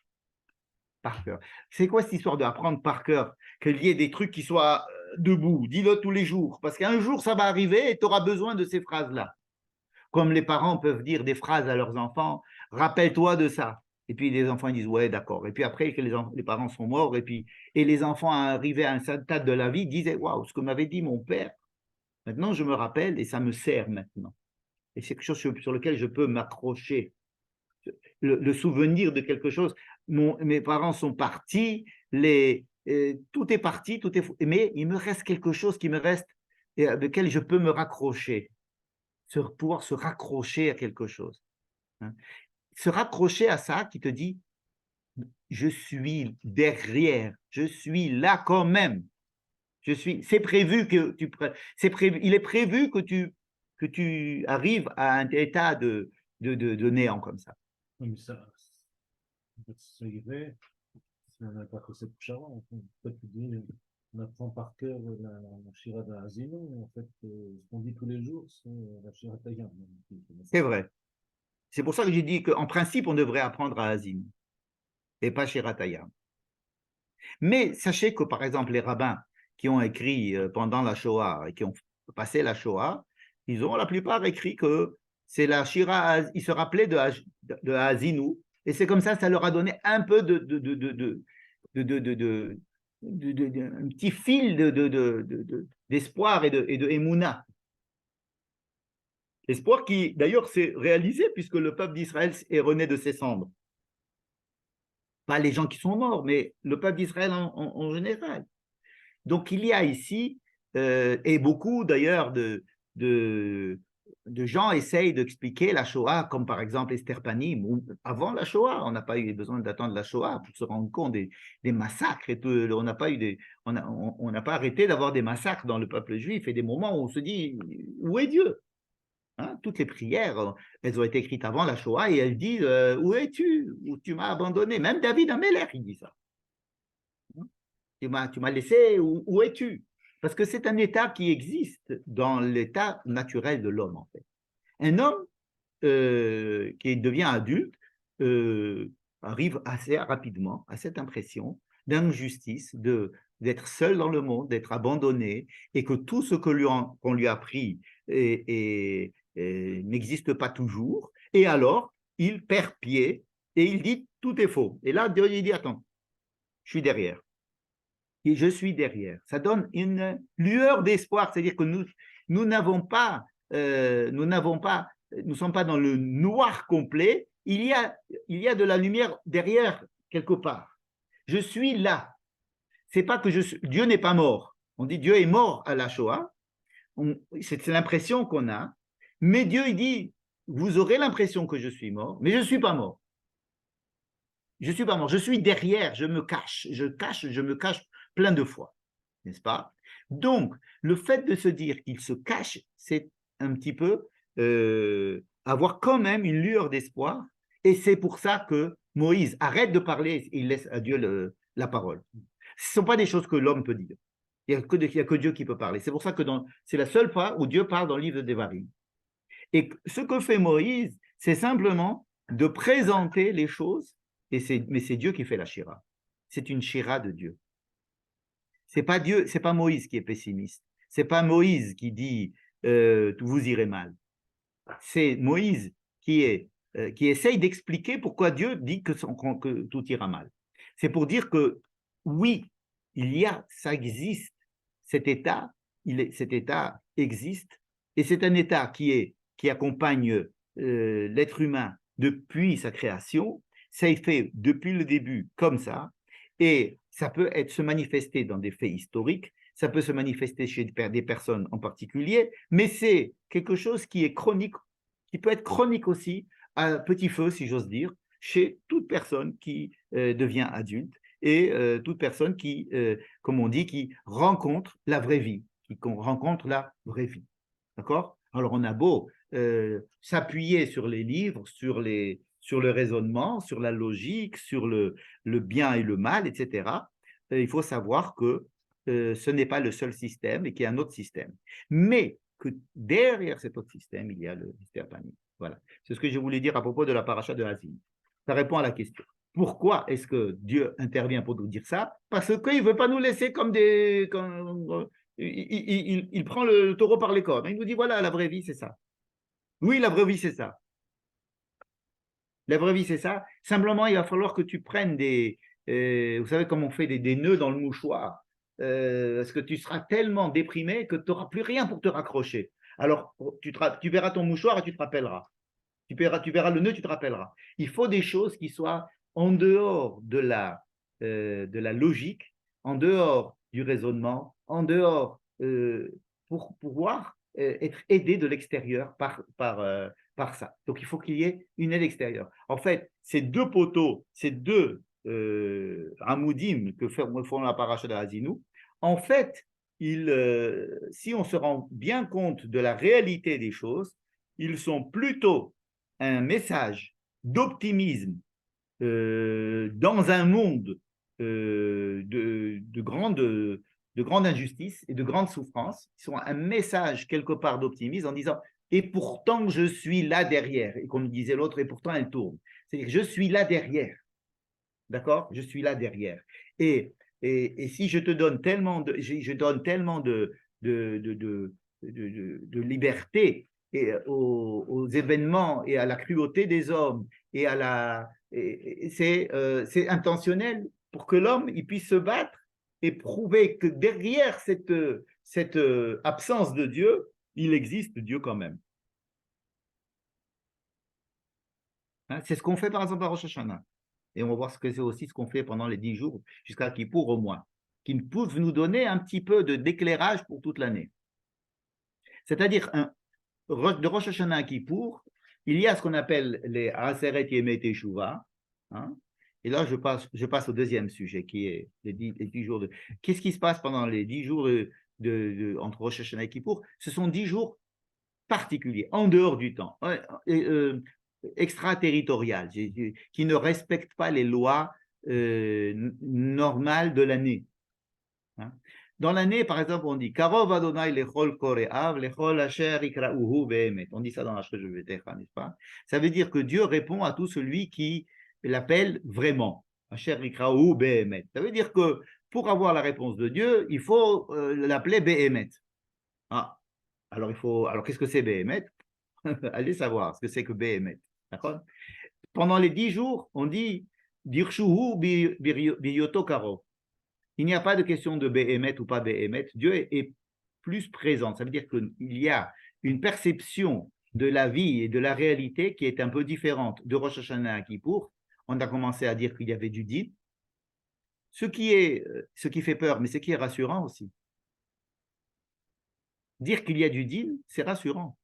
Par cœur. C'est quoi cette histoire d'apprendre par cœur? Qu'il y ait des trucs qui soient debout, dis-le tous les jours. Parce qu'un jour, ça va arriver et tu auras besoin de ces phrases-là. Comme les parents peuvent dire des phrases à leurs enfants, rappelle-toi de ça. Et puis les enfants disent ouais, d'accord. Et puis après que les parents sont morts, et les enfants arrivés à un stade de la vie disaient waouh, ce que m'avait dit mon père, maintenant je me rappelle et ça me sert maintenant. Et c'est quelque chose sur lequel je peux m'accrocher. Le souvenir de quelque chose. Mes parents sont partis, tout est parti, tout est fou, mais il me reste quelque chose qui me reste et avec lequel je peux me raccrocher, pouvoir se raccrocher à quelque chose. Hein. Se raccrocher à ça qui te dit je suis derrière, je suis là quand même. C'est prévu que il est prévu que tu arrives à un état de néant comme ça. Oui, mais ça irait si on n'a pas que cette pshara. Toi, tu dis, on apprend par cœur la Shira d'Azino. En fait, ce qu'on dit tous les jours, c'est la Shira Tayam. C'est vrai. C'est pour ça que j'ai dit qu'en principe, on devrait apprendre à Azin et pas chez Ratayam. Mais sachez que, par exemple, les rabbins qui ont écrit pendant la Shoah et qui ont passé la Shoah, ils ont la plupart écrit que c'est la Shira, ils se rappelaient de Azinu, et c'est comme ça leur a donné un peu un petit fil d'espoir et de émouna. Espoir qui, d'ailleurs, s'est réalisé puisque le peuple d'Israël est rené de ses cendres. Pas les gens qui sont morts, mais le peuple d'Israël en général. Donc, il y a ici, et beaucoup d'ailleurs de gens essayent d'expliquer la Shoah, comme par exemple Esther Panim, ou avant la Shoah, on n'a pas eu besoin d'attendre la Shoah pour se rendre compte des massacres. Et tout, on n'a pas arrêté d'avoir des massacres dans le peuple juif et des moments où on se dit, où est Dieu? Hein, toutes les prières, elles ont été écrites avant la Shoah et elles disent où es-tu? Où tu m'as abandonné? Même David Ameller, il dit ça. Tu m'as laissé, où es-tu? Parce que c'est un état qui existe dans l'état naturel de l'homme, en fait. Un homme qui devient adulte arrive assez rapidement à cette impression d'injustice, d'être seul dans le monde, d'être abandonné, et que tout ce qu'on lui a appris n'existe pas toujours, et alors il perd pied et il dit tout est faux. Et là, Dieu il dit attends, je suis derrière. Et je suis derrière. Ça donne une lueur d'espoir, c'est-à-dire que nous n'avons pas, nous ne sommes pas dans le noir complet, il y a de la lumière derrière quelque part. Je suis là. C'est pas que Dieu n'est pas mort. On dit Dieu est mort à la Shoah. C'est l'impression qu'on a. Mais Dieu, il dit, vous aurez l'impression que je suis mort, mais je ne suis pas mort. Je ne suis pas mort. Je suis derrière, je me cache. Je me cache plein de fois. N'est-ce pas? Donc, le fait de se dire qu'il se cache, c'est un petit peu avoir quand même une lueur d'espoir. Et c'est pour ça que Moïse arrête de parler, il laisse à Dieu la parole. Ce ne sont pas des choses que l'homme peut dire. Il n'y a que Dieu qui peut parler. C'est pour ça que c'est la seule fois où Dieu parle dans le livre de Devarim. Et ce que fait Moïse, c'est simplement de présenter les choses, mais c'est Dieu qui fait la shira. C'est une shira de Dieu. C'est pas Dieu, c'est pas Moïse qui est pessimiste. C'est pas Moïse qui dit vous irez mal. C'est Moïse qui essaye d'expliquer pourquoi Dieu dit que tout ira mal. C'est pour dire que oui, ça existe, cet état existe, et c'est un état qui accompagne l'être humain depuis sa création. Ça est fait depuis le début comme ça, et ça peut se manifester dans des faits historiques, ça peut se manifester chez des personnes en particulier, mais c'est quelque chose qui est chronique, qui peut être chronique aussi, à petit feu, si j'ose dire, chez toute personne qui devient adulte et toute personne qui, comme on dit, qui rencontre la vraie vie, rencontre la vraie vie. D'accord? Alors, on a beau s'appuyer sur les livres, sur le raisonnement, sur la logique, sur le bien et le mal, etc. Il faut savoir que ce n'est pas le seul système et qu'il y a un autre système. Mais que derrière cet autre système, il y a le mystère panique. Voilà. C'est ce que je voulais dire à propos de la paracha de Hazim. Ça répond à la question. Pourquoi est-ce que Dieu intervient pour nous dire ça? Parce qu'il ne veut pas nous laisser comme des... il prend le taureau par les cornes. Il nous dit, voilà, la vraie vie, c'est ça. Oui, la vraie vie, c'est ça. La vraie vie, c'est ça. Simplement, il va falloir que tu prennes vous savez comment on fait des nœuds dans le mouchoir, parce que tu seras tellement déprimé que tu n'auras plus rien pour te raccrocher. Alors, tu verras ton mouchoir et tu te rappelleras. Tu verras le nœud, tu te rappelleras. Il faut des choses qui soient en dehors de la logique, en dehors du raisonnement, en dehors pour pouvoir être aidé de l'extérieur par ça. Donc, il faut qu'il y ait une aide extérieure. En fait, ces deux poteaux, ces deux amoudim que font la paracha de Hazinou, en fait, si on se rend bien compte de la réalité des choses, ils sont plutôt un message d'optimisme dans un monde de grande injustice et de grande souffrance. Ils sont un message quelque part d'optimisme en disant « et pourtant je suis là derrière ». Et comme disait l'autre, et pourtant elle tourne. C'est-à-dire je suis là derrière. D'accord? Je suis là derrière. Et si je te donne tellement je donne tellement de liberté et aux événements et à la cruauté des hommes et c'est intentionnel pour que l'homme il puisse se battre et prouver que derrière cette absence de Dieu, il existe Dieu quand même. Hein, c'est ce qu'on fait par exemple à Rosh Hashanah. Et on va voir ce que c'est aussi ce qu'on fait pendant les 10 jours jusqu'à Kippour au moins, qui peuvent nous donner un petit peu d'éclairage pour toute l'année. C'est-à-dire, de Rosh Hashanah à Kippour, il y a ce qu'on appelle les Aseret Yemei Teshuvah. Hein, et là, je passe au deuxième sujet, qui est les 10 jours de... Qu'est-ce qui se passe pendant les 10 jours entre Rosh Hashanah et Kippour? Ce sont 10 jours particuliers, en dehors du temps, extraterritoriales, qui ne respectent pas les lois normales de l'année. Hein? Dans l'année, par exemple, on dit Karov Adonai lechol koreav lechol asher ikra'uhu be'emet. On dit ça dans la Shrevetecha, n'est-ce pas? Ça veut dire que Dieu répond à tout celui qui l'appelle vraiment. Asher ikra'uhu be'emet. Ça veut dire que pour avoir la réponse de Dieu, il faut l'appeler be'emet. Ah, alors qu'est-ce que c'est be'emet? Allez savoir ce que c'est que be'emet. D'accord? Pendant les 10 jours, on dit Dirshuhu biyoto karo. Il n'y a pas de question de Béhémet ou pas Béhémet. Dieu est plus présente. Ça veut dire qu'il y a une perception de la vie et de la réalité qui est un peu différente. De Rosh Hashanah à Kippour, on a commencé à dire qu'il y avait du din, ce qui fait peur, mais ce qui est rassurant aussi. Dire qu'il y a du din, c'est rassurant.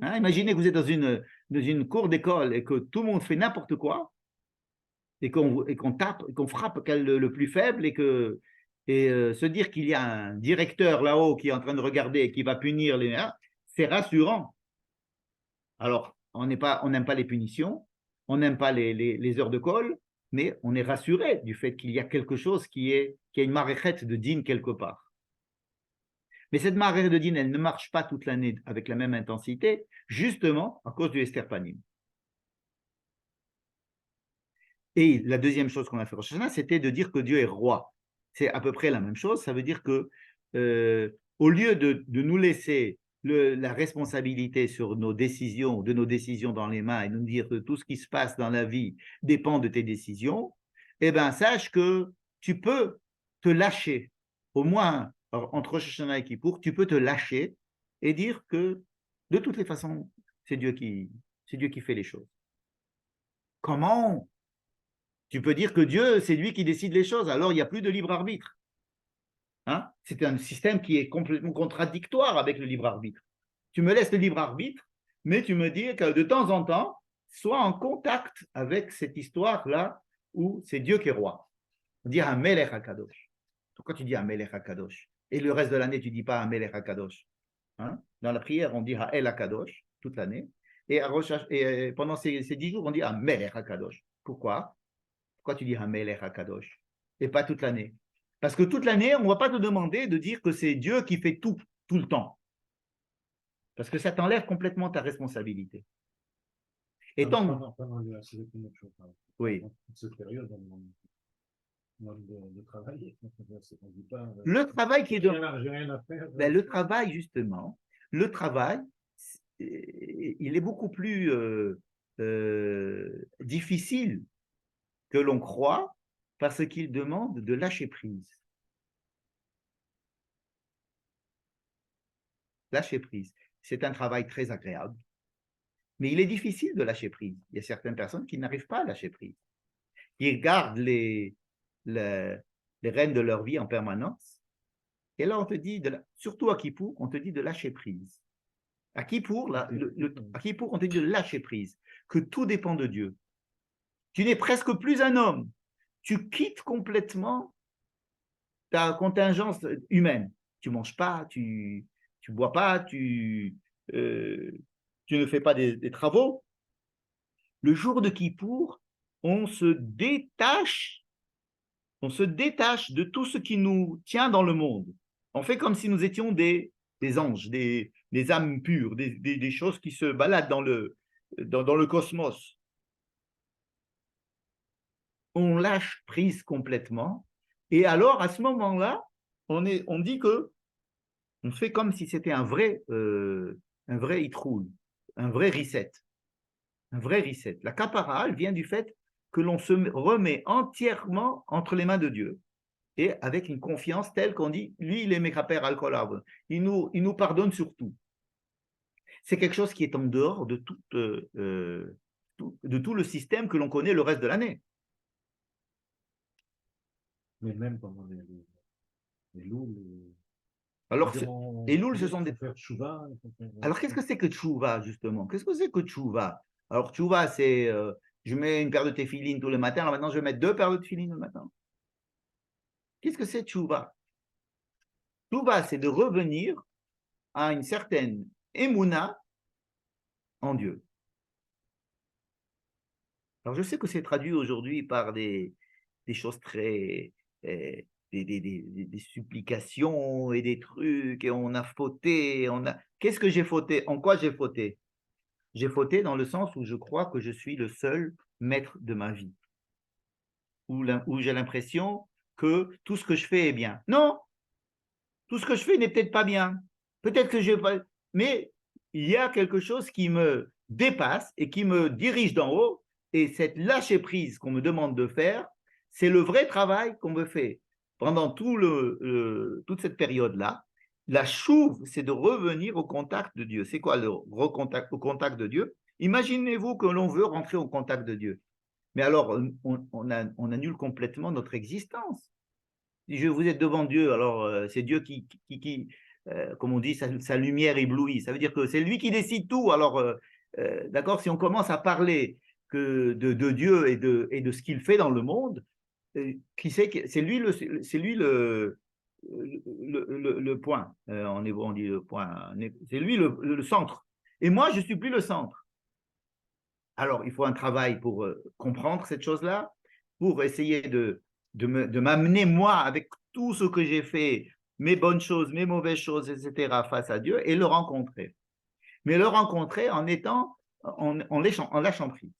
Hein, imaginez que vous êtes dans une cour d'école et que tout le monde fait n'importe quoi, et qu'on tape, et qu'on frappe le plus faible, se dire qu'il y a un directeur là-haut qui est en train de regarder et qui va punir les... c'est rassurant. Alors, on n'aime pas les punitions, on n'aime pas les heures de colle, mais on est rassuré du fait qu'il y a quelque chose qui a une maréchette de din quelque part. Mais cette maréchette de din, elle ne marche pas toute l'année avec la même intensité, justement à cause du Esther Panim. Et la deuxième chose qu'on a fait Rosh Hashanah, c'était de dire que Dieu est roi. C'est à peu près la même chose. Ça veut dire que au lieu de nous laisser la responsabilité sur nos décisions dans les mains et nous dire que tout ce qui se passe dans la vie dépend de tes décisions, eh bien, sache que tu peux te lâcher. Au moins, entre Rosh Hashanah et Kippour, tu peux te lâcher et dire que de toutes les façons, c'est Dieu qui fait les choses. Comment? Tu peux dire que Dieu, c'est lui qui décide les choses, alors il n'y a plus de libre arbitre. Hein? C'est un système qui est complètement contradictoire avec le libre arbitre. Tu me laisses le libre arbitre, mais tu me dis que de temps en temps, sois en contact avec cette histoire-là où c'est Dieu qui est roi. On dit un Melech HaKadosh. Pourquoi tu dis un Melech HaKadosh? Et le reste de l'année, tu ne dis pas un Melech HaKadosh. Hein? Dans la prière, on dit El HaKadosh toute l'année. Et pendant ces 10 jours, on dit un Melech HaKadosh. Pourquoi? Pourquoi tu dis Hamelech HaKadosh et pas toute l'année? Parce que toute l'année, on ne va pas te demander de dire que c'est Dieu qui fait tout le temps. Parce que ça t'enlève complètement ta responsabilité. Et tant... Oui. Cette période, de travail. Le travail qui est de... J'ai rien à faire. Ben, le travail, justement, il est beaucoup plus difficile que l'on croit parce qu'il demande de lâcher prise. Lâcher prise. C'est un travail très agréable, mais il est difficile de lâcher prise. Il y a certaines personnes qui n'arrivent pas à lâcher prise. Ils gardent les rênes de leur vie en permanence. Et là, on te dit, surtout à Kippour, on te dit de lâcher prise. À Kippour, à Kippour, on te dit de lâcher prise, que tout dépend de Dieu. Tu n'es presque plus un homme. Tu quittes complètement ta contingence humaine. Tu ne manges pas, tu ne bois pas, tu ne fais pas des travaux. Le jour de Kippour, on se détache de tout ce qui nous tient dans le monde. On fait comme si nous étions des anges, des âmes pures, des choses qui se baladent dans le cosmos. On lâche prise complètement, et alors à ce moment-là, on dit que on fait comme si c'était un vrai hitroul, un vrai reset. Un vrai reset. La kapara, elle vient du fait que l'on se remet entièrement entre les mains de Dieu et avec une confiance telle qu'on dit, lui, il est mekaper al-kol, il nous pardonne sur tout. C'est quelque chose qui est en dehors de tout le système que l'on connaît le reste de l'année. Mais même pendant les louls, alors, les louls, ce sont des... Tchouva, alors, qu'est-ce que c'est que tchouva, justement? Qu'est-ce que c'est que tchouva? Alors, tchouva, c'est je mets une paire de téfilines tous les matins, alors maintenant je vais mettre 2 paires de téfilines le matin. Qu'est-ce que c'est tchouva? Tchouva, c'est de revenir à une certaine émouna en Dieu. Alors, je sais que c'est traduit aujourd'hui par des choses très... des supplications et des trucs, et on a fauté, Qu'est-ce que j'ai fauté? En quoi j'ai fauté? J'ai fauté dans le sens où je crois que je suis le seul maître de ma vie, où j'ai l'impression que tout ce que je fais est bien. Non, tout ce que je fais n'est peut-être pas bien. Peut-être que je... Mais il y a quelque chose qui me dépasse et qui me dirige d'en haut, et cette lâcher prise qu'on me demande de faire, c'est le vrai travail qu'on me fait pendant toute cette période-là, la chouve, c'est de revenir au contact de Dieu. C'est quoi le au contact de Dieu? Imaginez-vous que l'on veut rentrer au contact de Dieu. Mais alors, on annule complètement notre existence. Si vous êtes devant Dieu, alors c'est Dieu qui comme on dit, sa lumière éblouit. Ça veut dire que c'est lui qui décide tout. Alors, d'accord, si on commence à parler de Dieu et de ce qu'il fait dans le monde, qui sait que c'est lui le point. En hébreu, on dit le point. C'est lui le centre. Et moi, je ne suis plus le centre. Alors, il faut un travail pour comprendre cette chose-là, pour essayer de m'amener, moi, avec tout ce que j'ai fait, mes bonnes choses, mes mauvaises choses, etc., face à Dieu, et le rencontrer. Mais le rencontrer en lâchant prise.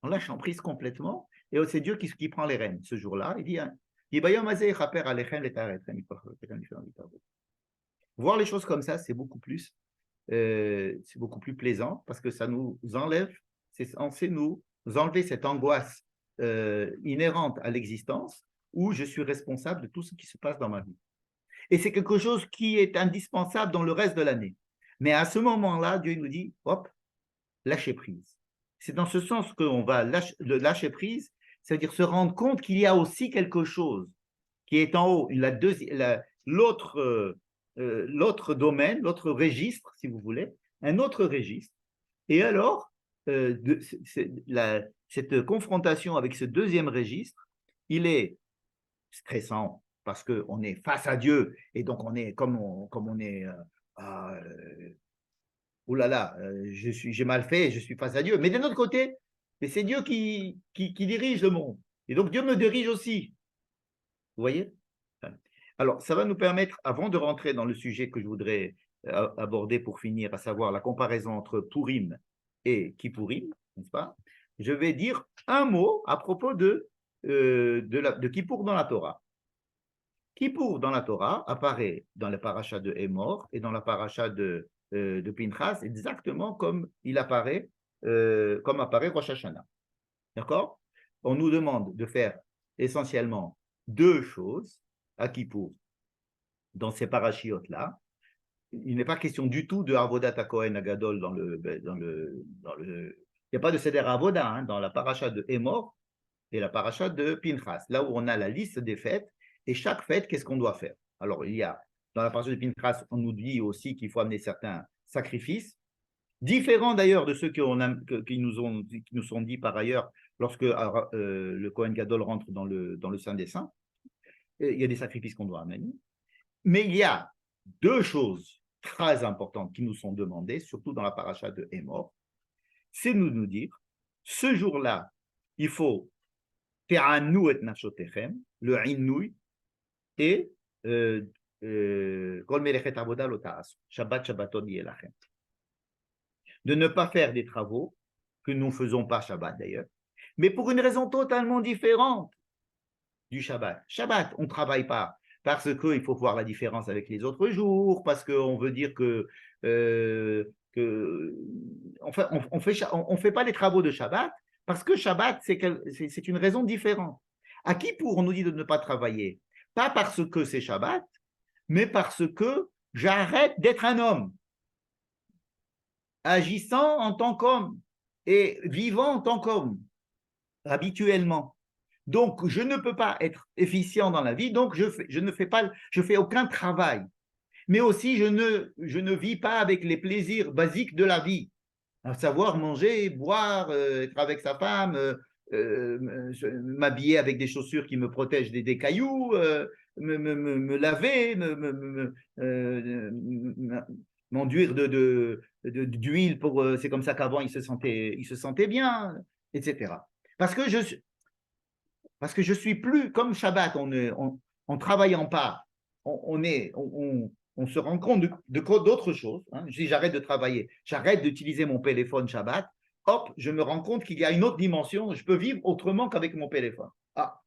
En lâchant prise complètement, et c'est Dieu qui prend les rênes ce jour-là. Il dit, voir les choses comme ça, c'est beaucoup plus plaisant, parce que ça nous enlève, c'est censé nous enlever cette angoisse inhérente à l'existence, où je suis responsable de tout ce qui se passe dans ma vie. Et c'est quelque chose qui est indispensable dans le reste de l'année. Mais à ce moment-là, Dieu nous dit, hop, lâcher prise. C'est dans ce sens qu'on va lâcher prise, c'est-à-dire se rendre compte qu'il y a aussi quelque chose qui est en haut, l'autre domaine, l'autre registre, si vous voulez, un autre registre. Et alors, cette confrontation avec ce deuxième registre, il est stressant parce qu'on est face à Dieu et donc on est comme on est oh là là, j'ai mal fait, je suis face à Dieu. Mais d'un autre côté, c'est Dieu qui dirige le monde. Et donc Dieu me dirige aussi. Vous voyez? Alors, ça va nous permettre, avant de rentrer dans le sujet que je voudrais aborder pour finir, à savoir la comparaison entre Purim et Kippourim, n'est-ce pas? Je vais dire un mot à propos de Kippour dans la Torah. Kippour dans la Torah apparaît dans la paracha de Hémor et dans la paracha de Pinchas, exactement comme il apparaît, comme apparaît Rosh Hashanah. D'accord? On nous demande de faire essentiellement deux choses à Kippour dans ces parachiotes-là. Il n'est pas question du tout de Avodat HaKohen Agadol il n'y a pas de Seder Avoda hein, dans la paracha de Hémor et la paracha de Pinchas, là où on a la liste des fêtes, et chaque fête, qu'est-ce qu'on doit faire? Alors, il y a, dans la paracha de Pinchas, on nous dit aussi qu'il faut amener certains sacrifices, différents d'ailleurs de ceux qui nous sont dit par ailleurs lorsque le Kohen Gadol rentre dans le Saint des Saints. Il y a des sacrifices qu'on doit amener. Mais il y a deux choses très importantes qui nous sont demandées, surtout dans la paracha de Hémor, c'est de nous dire, ce jour-là, il faut te'anu et nafshotechem, le inouï, et kol melechet avoda lo ta'asu, Shabbat Shabbatot yelachem. De ne pas faire des travaux que nous ne faisons pas Shabbat d'ailleurs, mais pour une raison totalement différente du Shabbat. Shabbat, on ne travaille pas parce qu'il faut voir la différence avec les autres jours, parce qu'on veut dire enfin, on fait pas les travaux de Shabbat, parce que Shabbat, c'est une raison différente. À Kippour, on nous dit de ne pas travailler, pas parce que c'est Shabbat, mais parce que j'arrête d'être un homme, agissant en tant qu'homme et vivant en tant qu'homme, habituellement. Donc, je ne peux pas être efficient dans la vie, donc je fais aucun travail. Mais aussi, je ne vis pas avec les plaisirs basiques de la vie, à savoir manger, boire, être avec sa femme, m'habiller avec des chaussures qui me protègent des cailloux, me laver, m'enduire d'huile c'est comme ça qu'avant il se sentait bien, etc. Parce que je suis plus comme Shabbat, en travaillant pas, on se rend compte d'autres choses. Hein. Si j'arrête de travailler, j'arrête d'utiliser mon téléphone Shabbat, hop, je me rends compte qu'il y a une autre dimension, je peux vivre autrement qu'avec mon téléphone. Ah,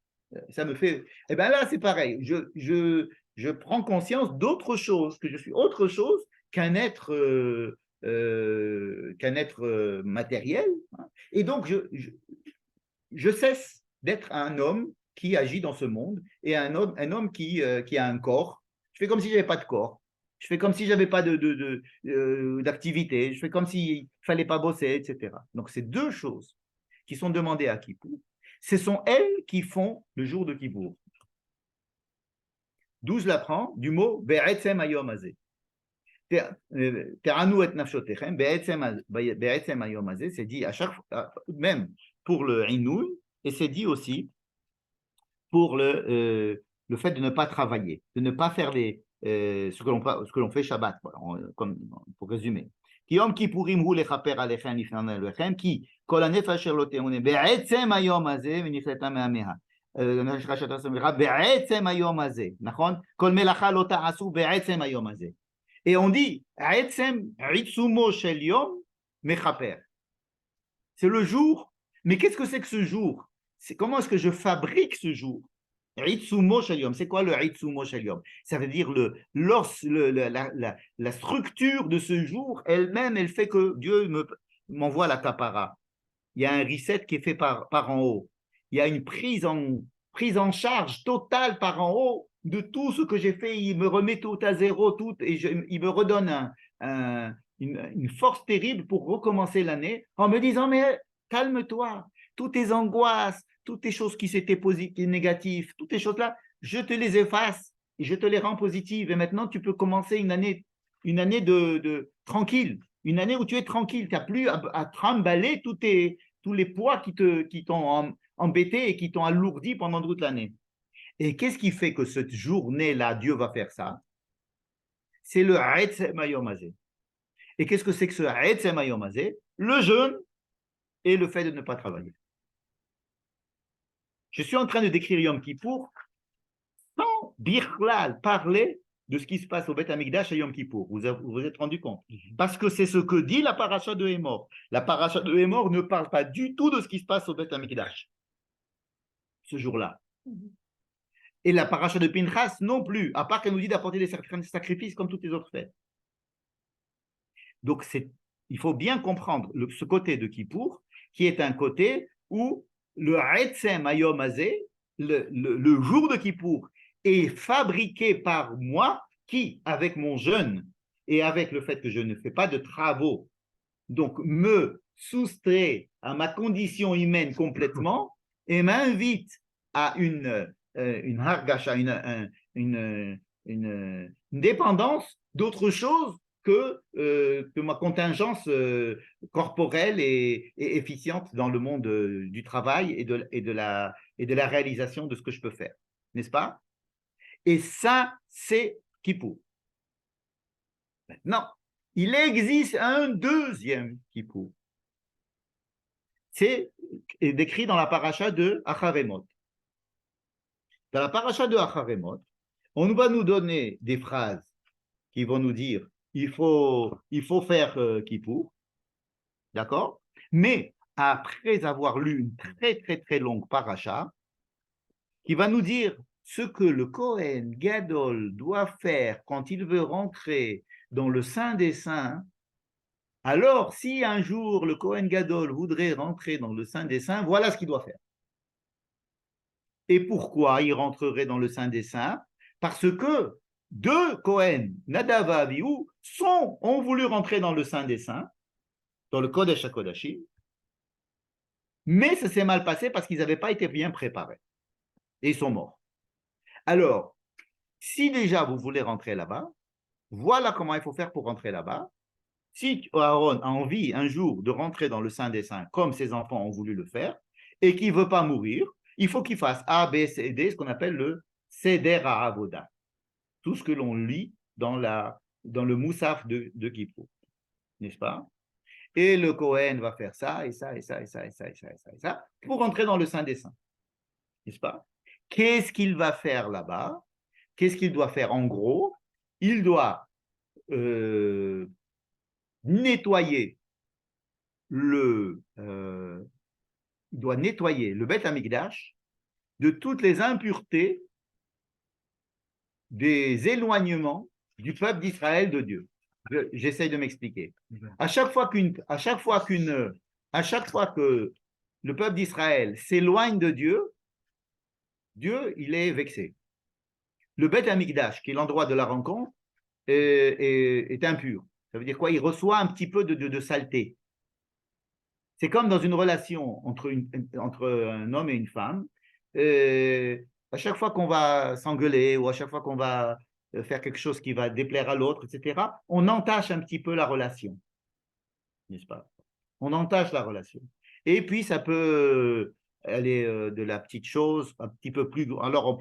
ça me fait... Eh bien là, c'est pareil, je prends conscience d'autre chose, que je suis autre chose qu'un être matériel. Hein. Et donc, je cesse d'être un homme qui agit dans ce monde et un homme qui a un corps. Je fais comme si je n'avais pas de corps. Je fais comme si je n'avais pas d'activité. Je fais comme s'il ne fallait pas bosser, etc. Donc, c'est deux choses qui sont demandées à Kippour. Ce sont elles qui font le jour de Kippour. D'où je l'apprends du mot Be'etzem Hayom Hazeh. Teranu et nafshotechem, Be'etzem Hayom Hazeh, c'est dit à chaque fois, même pour le Inoun, et c'est dit aussi pour le fait de ne pas travailler, de ne pas faire ce que l'on fait Shabbat, comme, pour résumer. Qui Yom Kippourim hu lechaper alechem lifnei Elohechem, qui kol hanefesh asher lo te'uneh be'etzem hayom hazeh v'nifleta me'ameha. בעצם היום הזה, נכון? כל מלאכה לא תעשו בעצם היום הזה. Et on dit, עצם עיצומו של יום מכפר. C'est le jour, mais qu'est-ce que c'est que ce jour? Comment est-ce que je fabrique ce jour? Itsumo shel yom. C'est quoi le Itsumo shel yom? Ça veut dire la structure de ce jour elle-même, elle fait que Dieu m'envoie la kapara. Il y a un reset qui est fait par en haut. Il y a une prise en charge totale par en haut de tout ce que j'ai fait. Il me remet tout à zéro, il me redonne une force terrible pour recommencer l'année en me disant, mais calme-toi, toutes tes angoisses, toutes tes choses qui s'étaient positives, négatives, toutes ces choses-là, je te les efface et je te les rends positives. Et maintenant, tu peux commencer une année de tranquille, une année où tu es tranquille. Tu n'as plus à trimballer tous les poids qui t'ont embêté et qui t'ont alourdi pendant toute l'année. Et qu'est-ce qui fait que cette journée-là, Dieu va faire ça? C'est le Ha'etzem Hayom Hazeh. Et qu'est-ce que c'est que ce Ha'etzem Hayom Hazeh? Le jeûne et le fait de ne pas travailler. Je suis en train de décrire Yom Kippour sans birlal parler de ce qui se passe au Beth Amikdash à Yom Kippour. Vous vous êtes rendu compte? Parce que c'est ce que dit la paracha de Hémor. La paracha de Hémor ne parle pas du tout de ce qui se passe au Beth Amikdash ce jour-là. Et la paracha de Pinchas non plus, à part qu'elle nous dit d'apporter des sacrifices comme toutes les autres fêtes. Donc, il faut bien comprendre ce côté de Kippour, qui est un côté où le Ha'etzem Hayom Hazeh, le jour de Kippour, est fabriqué par moi, qui, avec mon jeûne et avec le fait que je ne fais pas de travaux, donc me soustrait à ma condition humaine complètement et m'invite à une hargasha, une dépendance d'autre chose que ma contingence corporelle et efficiente dans le monde du travail et de la réalisation de ce que je peux faire, n'est-ce pas? Et ça, c'est Kippour. Maintenant, il existe un deuxième Kippour. C'est décrit dans la paracha de Acharemot. Dans la paracha de Acharemot, on va nous donner des phrases qui vont nous dire il faut faire Kippour, d'accord? Mais après avoir lu une très très très longue paracha, qui va nous dire ce que le Kohen Gadol doit faire quand il veut rentrer dans le Saint des Saints. Alors, si un jour le Kohen Gadol voudrait rentrer dans le Saint des Saints, voilà ce qu'il doit faire. Et pourquoi il rentrerait dans le Saint des Saints? Parce que deux Kohen, Nadav et Avihu, ont voulu rentrer dans le Saint des Saints, dans le Kodesh HaKodashim, mais ça s'est mal passé parce qu'ils n'avaient pas été bien préparés. Et ils sont morts. Alors, si déjà vous voulez rentrer là-bas, voilà comment il faut faire pour rentrer là-bas. Si Aaron a envie un jour de rentrer dans le Saint des Saints, comme ses enfants ont voulu le faire, et qu'il ne veut pas mourir, il faut qu'il fasse A, B, C, D, ce qu'on appelle le Seder HaAvoda. Tout ce que l'on lit dans le Moussaf de Kippour. N'est-ce pas? Et le Kohen va faire ça, et ça, et ça, et ça, et ça, et ça, et ça, et ça, pour rentrer dans le Saint des Saints. N'est-ce pas? Qu'est-ce qu'il va faire là-bas? Qu'est-ce qu'il doit faire en gros? Il doit nettoyer le Beth Amikdash de toutes les impuretés des éloignements du peuple d'Israël de Dieu. J'essaye de m'expliquer. À chaque fois que le peuple d'Israël s'éloigne de Dieu, Dieu, il est vexé. Le Beth Amikdash, qui est l'endroit de la rencontre, est impur. Ça veut dire quoi? Il reçoit un petit peu de saleté. C'est comme dans une relation entre un homme et une femme. À chaque fois qu'on va s'engueuler ou à chaque fois qu'on va faire quelque chose qui va déplaire à l'autre, etc., on entache un petit peu la relation. N'est-ce pas? On entache la relation. Et puis, ça peut aller de la petite chose un petit peu plus. Alors, on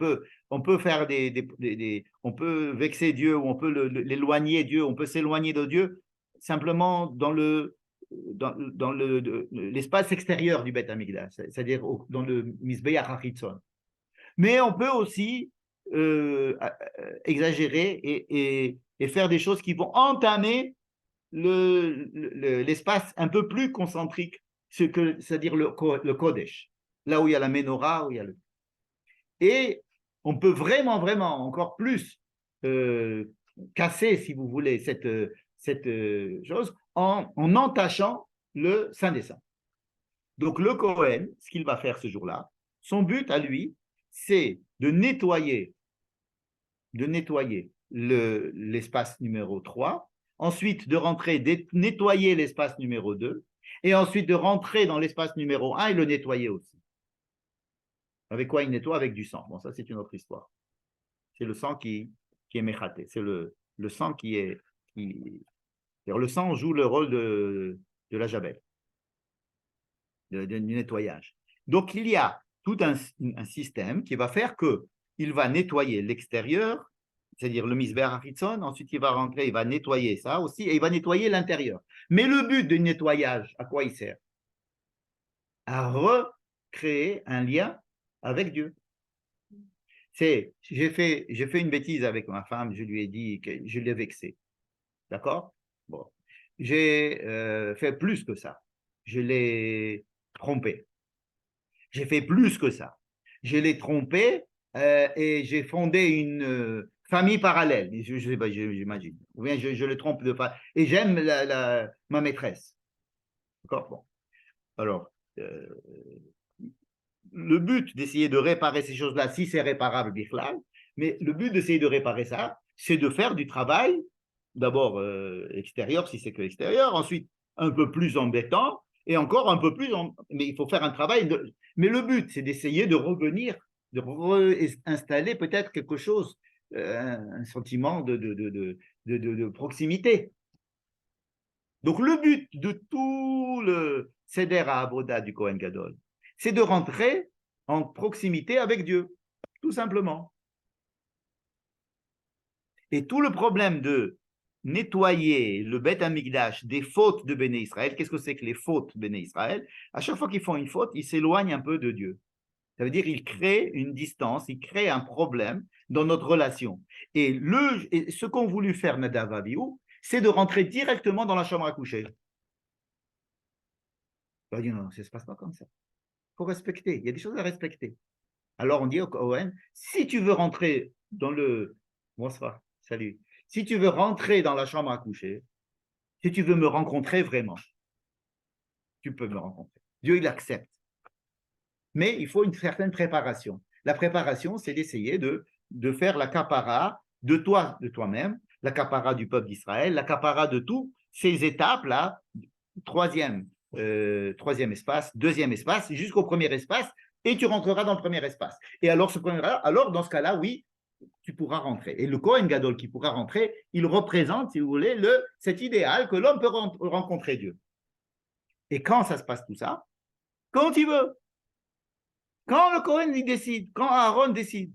peut faire on peut vexer Dieu ou on peut l'éloigner Dieu, on peut s'éloigner de Dieu simplement dans l'espace extérieur du Beth Amikdash, c'est-à-dire dans le Mizbeach HaChitzon. Mais on peut aussi exagérer et faire des choses qui vont entamer l'espace un peu plus concentrique, c'est-à-dire le Kodesh, là où il y a la Ménorah, où il y a le... Et on peut vraiment, vraiment encore plus casser, si vous voulez, cette chose en entachant le Saint des Saints. Donc le Kohen, ce qu'il va faire ce jour-là, son but à lui, c'est de nettoyer l'espace numéro 3, ensuite de rentrer, nettoyer l'espace numéro 2, et ensuite de rentrer dans l'espace numéro 1 et le nettoyer aussi. Avec quoi il nettoie? Avec du sang. Bon, ça c'est une autre histoire. C'est le sang qui est méchaté. C'est le sang qui est... le sang joue le rôle de la jabelle, du nettoyage. Donc il y a tout un système qui va faire qu'il va nettoyer l'extérieur, c'est-à-dire le Mizbeach HaChitzon, ensuite il va rentrer, il va nettoyer ça aussi, et il va nettoyer l'intérieur. Mais le but du nettoyage, à quoi il sert? À recréer un lien avec Dieu. J'ai fait une bêtise avec ma femme, je lui ai dit que je l'ai vexée. D'accord? Bon. J'ai fait plus que ça. Je l'ai trompée. J'ai fait plus que ça. Je l'ai trompée et j'ai fondé une famille parallèle. Je sais pas, j'imagine. Ou bien je le trompe de pas. Et j'aime ma maîtresse. D'accord? Bon. Alors, le but d'essayer de réparer ces choses-là, si c'est réparable, bichlal, mais le but d'essayer de réparer ça, c'est de faire du travail, d'abord extérieur, si c'est que extérieur, ensuite un peu plus embêtant, et encore un peu plus, mais il faut faire un travail. Mais le but, c'est d'essayer de revenir, de réinstaller peut-être quelque chose, un sentiment de proximité. Donc le but de tout le Seder HaAvoda du Kohen Gadol, c'est de rentrer en proximité avec Dieu, tout simplement. Et tout le problème de nettoyer le Beth Amikdash des fautes de Béné Israël, qu'est-ce que c'est que les fautes de Béné Israël? À chaque fois qu'ils font une faute, ils s'éloignent un peu de Dieu. Ça veut dire qu'ils créent une distance, ils créent un problème dans notre relation. Et ce qu'ont voulu faire Nadav Avihu, c'est de rentrer directement dans la chambre à coucher. On va dire non, ça ne se passe pas comme ça. Il faut respecter, il y a des choses à respecter. Alors on dit au Cohen, si tu veux rentrer dans le... Bonsoir, salut. Si tu veux rentrer dans la chambre à coucher, si tu veux me rencontrer vraiment, tu peux me rencontrer. Dieu, il accepte. Mais il faut une certaine préparation. La préparation, c'est d'essayer de faire la kapara de toi-même, la kapara du peuple d'Israël, la kapara de toutes ces étapes-là, troisième espace, deuxième espace, jusqu'au premier espace, et tu rentreras dans le premier espace. Et alors, dans ce cas-là, oui, tu pourras rentrer. Et le Kohen Gadol qui pourra rentrer, il représente, si vous voulez, cet idéal que l'homme peut rencontrer Dieu. Et quand ça se passe tout ça? Quand il veut. Quand le Kohen il décide, quand Aaron décide.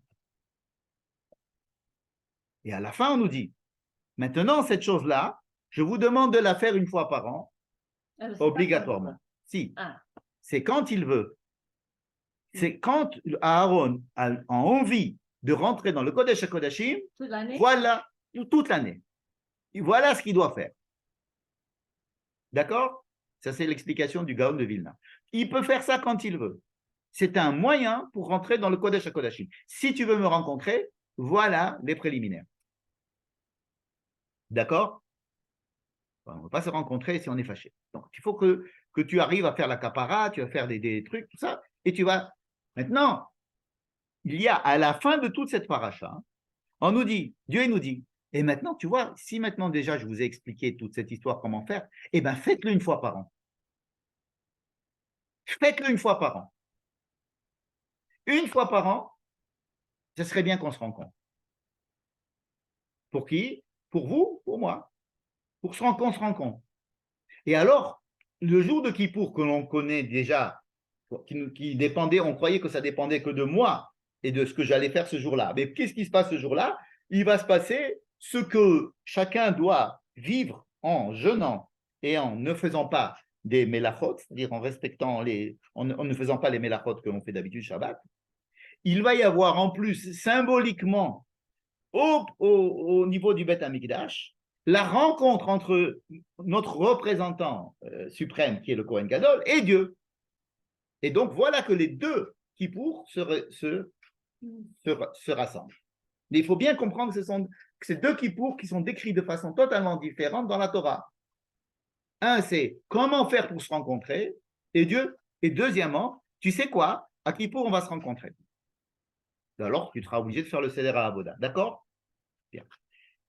Et à la fin, on nous dit, maintenant, cette chose-là, je vous demande de la faire une fois par an, obligatoirement. Si, c'est quand il veut. C'est quand Aaron a envie de rentrer dans le Kodesh HaKodashim, voilà, toute l'année. Voilà ce qu'il doit faire. D'accord? Ça, c'est l'explication du Gaon de Vilna. Il peut faire ça quand il veut. C'est un moyen pour rentrer dans le Kodesh HaKodashim. Si tu veux me rencontrer, voilà les préliminaires. D'accord? On ne va pas se rencontrer si on est fâché. Donc, il faut que tu arrives à faire la kapara, tu vas faire des trucs, tout ça, et tu vas... Maintenant, il y a à la fin de toute cette paracha, on nous dit, Dieu nous dit, et maintenant, tu vois, si maintenant déjà je vous ai expliqué toute cette histoire, comment faire, eh bien faites-le une fois par an. Faites-le une fois par an. Une fois par an, ce serait bien qu'on se rencontre. Pour qui? Pour vous, pour moi. Pour qu'on se rencontre. Et alors, le jour de Kippour que l'on connaît déjà, qui dépendait, on croyait que ça dépendait que de moi et de ce que j'allais faire ce jour-là. Mais qu'est-ce qui se passe ce jour-là? Il va se passer ce que chacun doit vivre en jeûnant et en ne faisant pas des mélachot, c'est-à-dire en respectant en ne faisant pas les mélachot que l'on fait d'habitude Shabbat. Il va y avoir en plus symboliquement au niveau du Beth Amikdash la rencontre entre notre représentant suprême qui est le Kohen Gadol et Dieu. Et donc voilà que les deux Kippour se rassemblent. Mais il faut bien comprendre que c'est deux Kippour qui sont décrits de façon totalement différente dans la Torah. Un, c'est comment faire pour se rencontrer, et Dieu. Et deuxièmement, tu sais quoi? À Kippour, on va se rencontrer. Alors, tu seras obligé de faire le Seder à Avoda. D'accord? Bien.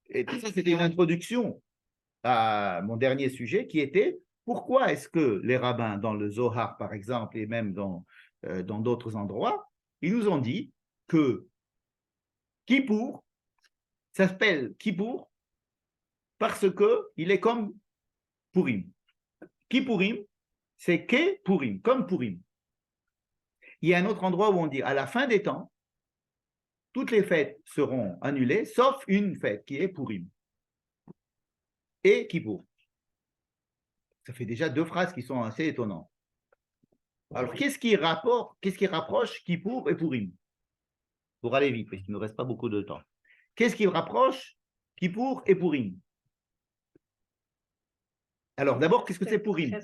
Et tout ça, c'était une introduction à mon dernier sujet qui était pourquoi est-ce que les rabbins, dans le Zohar par exemple, et même dans d'autres endroits, ils nous ont dit que Kippour, ça s'appelle Kippour parce qu'il est comme Purim. Kippourim, c'est Ke Purim, comme Purim. Il y a un autre endroit où on dit à la fin des temps, toutes les fêtes seront annulées, sauf une fête qui est Purim et Kippour. Ça fait déjà deux phrases qui sont assez étonnantes. Alors, qu'est-ce qui rapproche Kippour et Purim? Pour aller vite, parce qu'il ne nous reste pas beaucoup de temps. Qu'est-ce qui rapproche Kippour et Purim? Alors, d'abord, qu'est-ce que c'est Purim?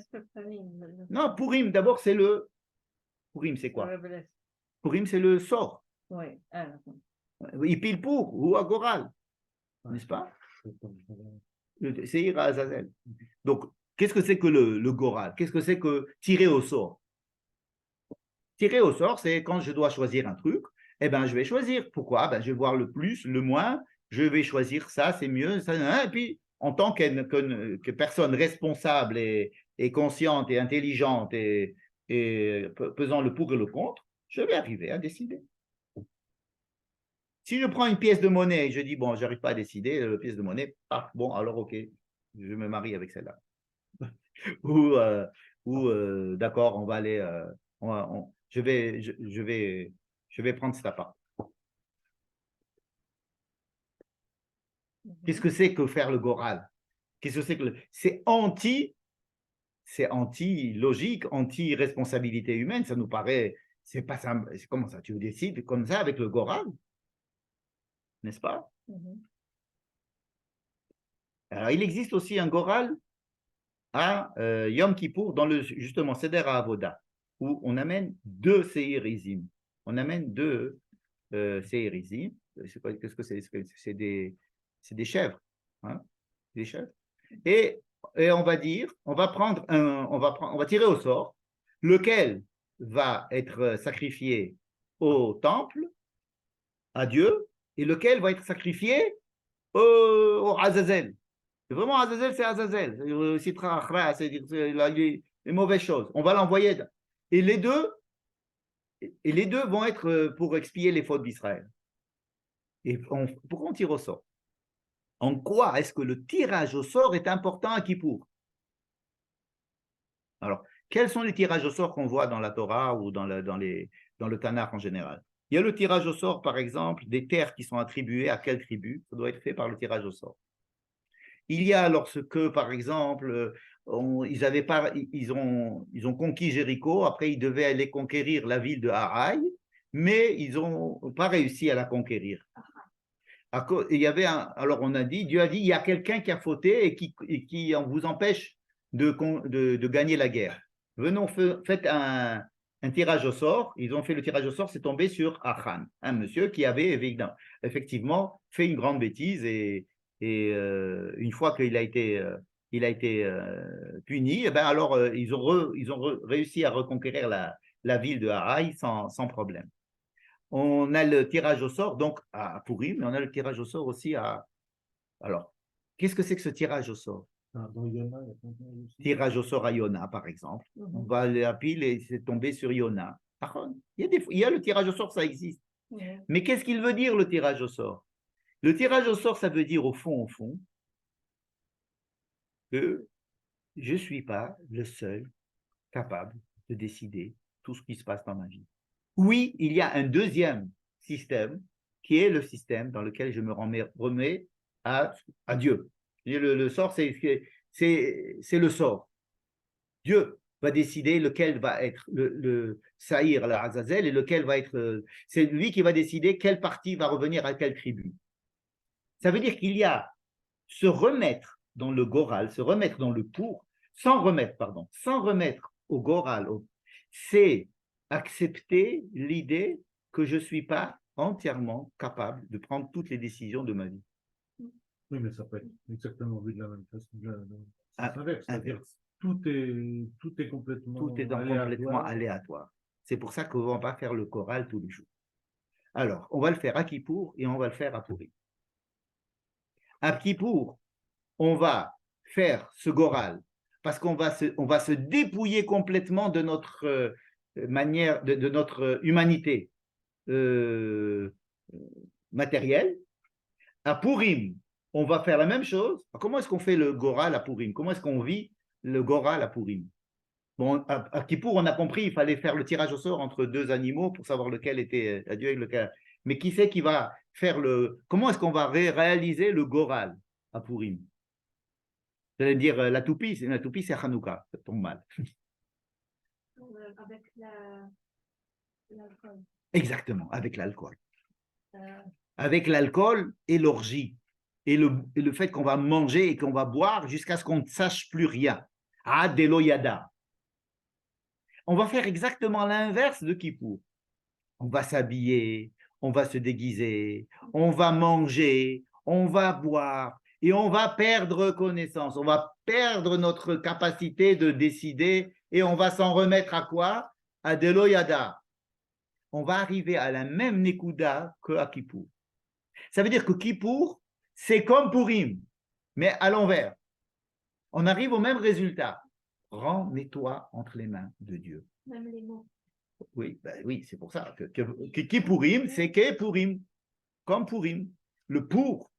Non, Purim, d'abord, c'est le... Purim, c'est quoi? Purim, c'est le sort. Oui. Il pile pour, ou Agoral, n'est-ce pas? C'est Ira Azazel. Donc, qu'est-ce que c'est que le Goral? Qu'est-ce que c'est que tirer au sort? Tirer au sort, c'est quand je dois choisir un truc, eh ben, je vais choisir. Pourquoi? Ben, je vais voir le plus, le moins, je vais choisir ça, c'est mieux, ça, et puis, en tant que personne responsable et consciente et intelligente et pesant le pour et le contre, je vais arriver à décider. Si je prends une pièce de monnaie et je dis, bon, je n'arrive pas à décider, la pièce de monnaie, ah, bon, alors ok, je me marie avec celle-là. ou d'accord, on va aller, je vais prendre cet appart. Qu'est-ce que c'est que faire le Goral? Qu'est-ce que c'est que c'est anti-logique, anti-responsabilité humaine. Ça nous paraît, c'est pas ça. Comment ça? Tu décides comme ça avec le Goral? N'est-ce pas? Alors, il existe aussi un Goral à Yom Kippour, dans le justement Seder Avoda, où on amène deux Seirizim. On amène deux Seirizim. Qu'est-ce que c'est? C'est des chèvres. Hein? Des chèvres. Et on va dire, on va tirer au sort, lequel va être sacrifié au temple, à Dieu, et lequel va être sacrifié au Azazel. C'est vraiment Azazel, c'est Azazel. C'est les mauvaises choses. On va l'envoyer. Et les deux vont être pour expier les fautes d'Israël. Et pourquoi on tire au sort? En quoi est-ce que le tirage au sort est important à Kippour? Alors, quels sont les tirages au sort qu'on voit dans la Torah ou dans le Tanakh en général? Il y a le tirage au sort, par exemple, des terres qui sont attribuées à quelle tribu? Ça doit être fait par le tirage au sort. Il y a lorsque, par exemple, ils ont conquis Jéricho, après ils devaient aller conquérir la ville de Haraï, mais ils n'ont pas réussi à la conquérir. Il y avait alors on a dit, Dieu a dit, il y a quelqu'un qui a fauté et qui vous empêche de gagner la guerre. Venons, faites un tirage au sort. Ils ont fait le tirage au sort, c'est tombé sur Achan, un monsieur qui avait effectivement fait une grande bêtise et une fois qu'il a été puni, et ben alors ils ont réussi à reconquérir la ville de Haraï sans problème. on a le tirage au sort, donc à Purim, mais on a le tirage au sort aussi à... Alors, qu'est-ce que c'est que ce tirage au sort? Dans Yona, il y a combien aussi? Tirage au sort à Yona, par exemple. On va la pile et c'est tombé sur Yona. Il y a le tirage au sort, ça existe. Mais qu'est-ce qu'il veut dire, le tirage au sort? Le tirage au sort, ça veut dire au fond, que je ne suis pas le seul capable de décider tout ce qui se passe dans ma vie. Oui, il y a un deuxième système qui est le système dans lequel je me remets à Dieu. Le sort, c'est le sort. Dieu va décider lequel va être le Saïr, la Azazel, et lequel va être... c'est lui qui va décider quelle partie va revenir à quelle tribu. Ça veut dire qu'il y a se remettre dans le Goral, se remettre dans le pour, sans remettre au Goral, c'est accepter l'idée que je ne suis pas entièrement capable de prendre toutes les décisions de ma vie. Oui, mais ça peut être exactement vu de la même façon. C'est-à-dire tout est complètement aléatoire. C'est pour ça qu'on ne va pas faire le choral tous les jours. Alors, on va le faire à Kippour et on va le faire à Purim. À Kippour, on va faire ce goral parce qu'on va se dépouiller complètement de notre manière, de notre humanité matérielle. À Purim, on va faire la même chose. Comment est-ce qu'on fait le goral à Purim? Comment est-ce qu'on vit le goral à Purim? Bon, à Kippour, on a compris, il fallait faire le tirage au sort entre deux animaux pour savoir lequel était à Dieu et lequel. Mais qui c'est qui va faire le... Comment est-ce qu'on va réaliser le goral à Purim? Vous allez dire la toupie, c'est Hanouka, ça tombe mal. Avec l'alcool. Exactement, avec l'alcool. Avec l'alcool et l'orgie. Et le fait qu'on va manger et qu'on va boire jusqu'à ce qu'on ne sache plus rien. Adeloyada. On va faire exactement l'inverse de Kippour. On va s'habiller, on va se déguiser, on va manger, on va boire et on va perdre connaissance. On va perdre notre capacité de décider et on va s'en remettre à quoi? À Deloyada. On va arriver à la même Nekuda qu'à Kippour. Ça veut dire que Kippour, c'est comme Purim, mais à l'envers. On arrive au même résultat. Remets-toi entre les mains de Dieu. Même les mots. Oui, ben oui, c'est pour ça que Kippourim, c'est Purim, comme Purim. Le pour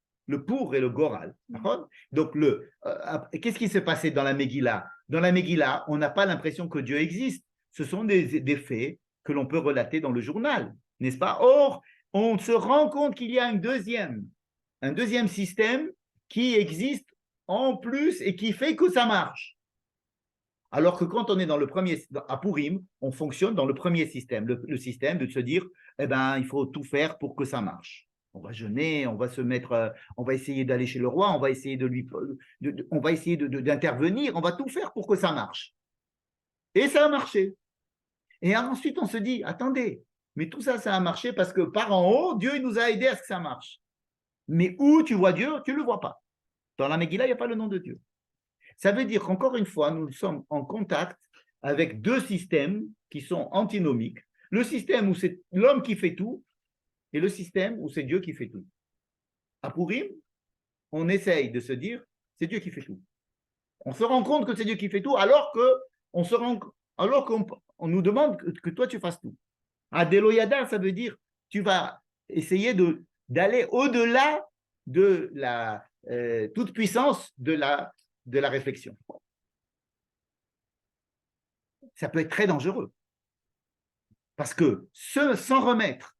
et le goral. Donc, qu'est-ce qui s'est passé dans la Megillah? Dans la Megillah, on n'a pas l'impression que Dieu existe. Ce sont des faits que l'on peut relater dans le journal, n'est-ce pas? Or, on se rend compte qu'il y a un deuxième système qui existe en plus et qui fait que ça marche. Alors que quand on est dans le premier, à Purim, on fonctionne dans le premier système, le système de se dire, eh ben, il faut tout faire pour que ça marche. On va jeûner, on va se mettre, on va essayer d'aller chez le roi, on va essayer on va essayer d'intervenir, on va tout faire pour que ça marche. Et ça a marché. Et ensuite, on se dit, attendez, mais tout ça, ça a marché parce que par en haut, Dieu il nous a aidés à ce que ça marche. Mais où tu vois Dieu, tu ne le vois pas. Dans la Megillah, il n'y a pas le nom de Dieu. Ça veut dire qu'encore une fois, nous sommes en contact avec deux systèmes qui sont antinomiques. Le système où c'est l'homme qui fait tout et le système où c'est Dieu qui fait tout. À Purim, on essaye de se dire, c'est Dieu qui fait tout. On se rend compte que c'est Dieu qui fait tout alors qu'on nous demande que toi tu fasses tout. À Deloyada, ça veut dire tu vas essayer d'aller au-delà de la toute puissance de la réflexion. Ça peut être très dangereux. Parce que sans remettre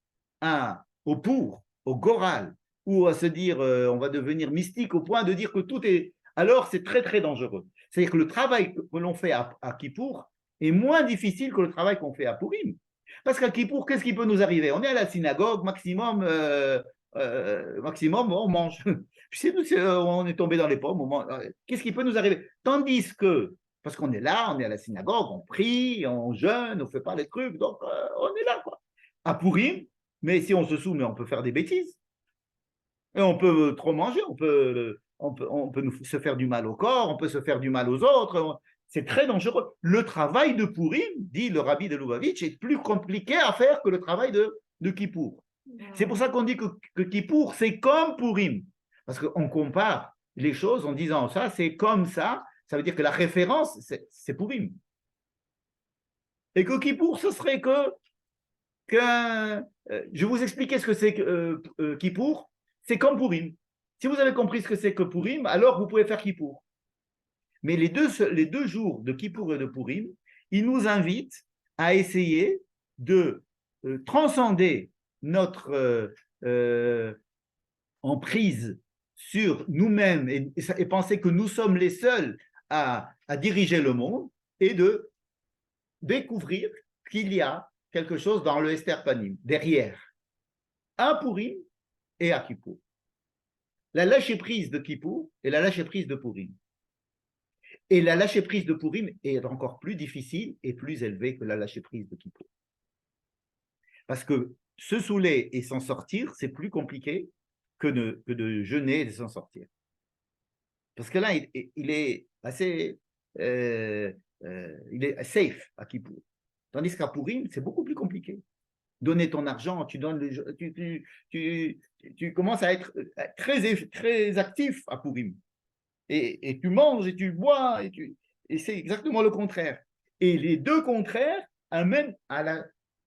au pour, au goral, ou à se dire on va devenir mystique au point de dire que tout est... Alors c'est très très dangereux. C'est-à-dire que le travail que l'on fait à Kippour est moins difficile que le travail qu'on fait à Purim. Parce qu'à Kippour, qu'est-ce qui peut nous arriver? On est à la synagogue, maximum, on mange. On est tombé dans les pommes. Qu'est-ce qui peut nous arriver? Tandis que, parce qu'on est là, on est à la synagogue, on prie, on jeûne, on ne fait pas les trucs, donc on est là, quoi. À Purim, mais si on se soumet, on peut faire des bêtises. Et on peut trop manger, on peut se faire du mal au corps, on peut se faire du mal aux autres. C'est très dangereux. Le travail de Purim, dit le rabbi de Lubavitch, est plus compliqué à faire que le travail de Kippour. C'est pour ça qu'on dit que Kippour, c'est comme Purim. Parce qu'on compare les choses en disant ça, c'est comme ça. Ça veut dire que la référence, c'est Purim. Et que Kippour, ce serait je vais vous expliquer ce que c'est Kippour. C'est comme Purim. Si vous avez compris ce que c'est que Purim, alors vous pouvez faire Kippour. Mais les deux jours de Kippour et de Purim, ils nous invitent à essayer de transcender notre emprise sur nous-mêmes et penser que nous sommes les seuls à diriger le monde et de découvrir qu'il y a quelque chose dans le Esther Panim, derrière, à Purim et à Kippour. La lâcher-prise de Kippour et la lâcher-prise de Purim. Et la lâcher-prise de Purim est encore plus difficile et plus élevée que la lâcher-prise de Kippour. Parce que se saouler et s'en sortir, c'est plus compliqué que de jeûner et de s'en sortir. Parce que là, il est assez il est safe à Kippour. Tandis qu'à Purim, c'est beaucoup plus compliqué. Donner ton argent, tu commences à être très actif à Purim. Et tu manges et tu bois, et c'est exactement le contraire. Et les deux contraires amènent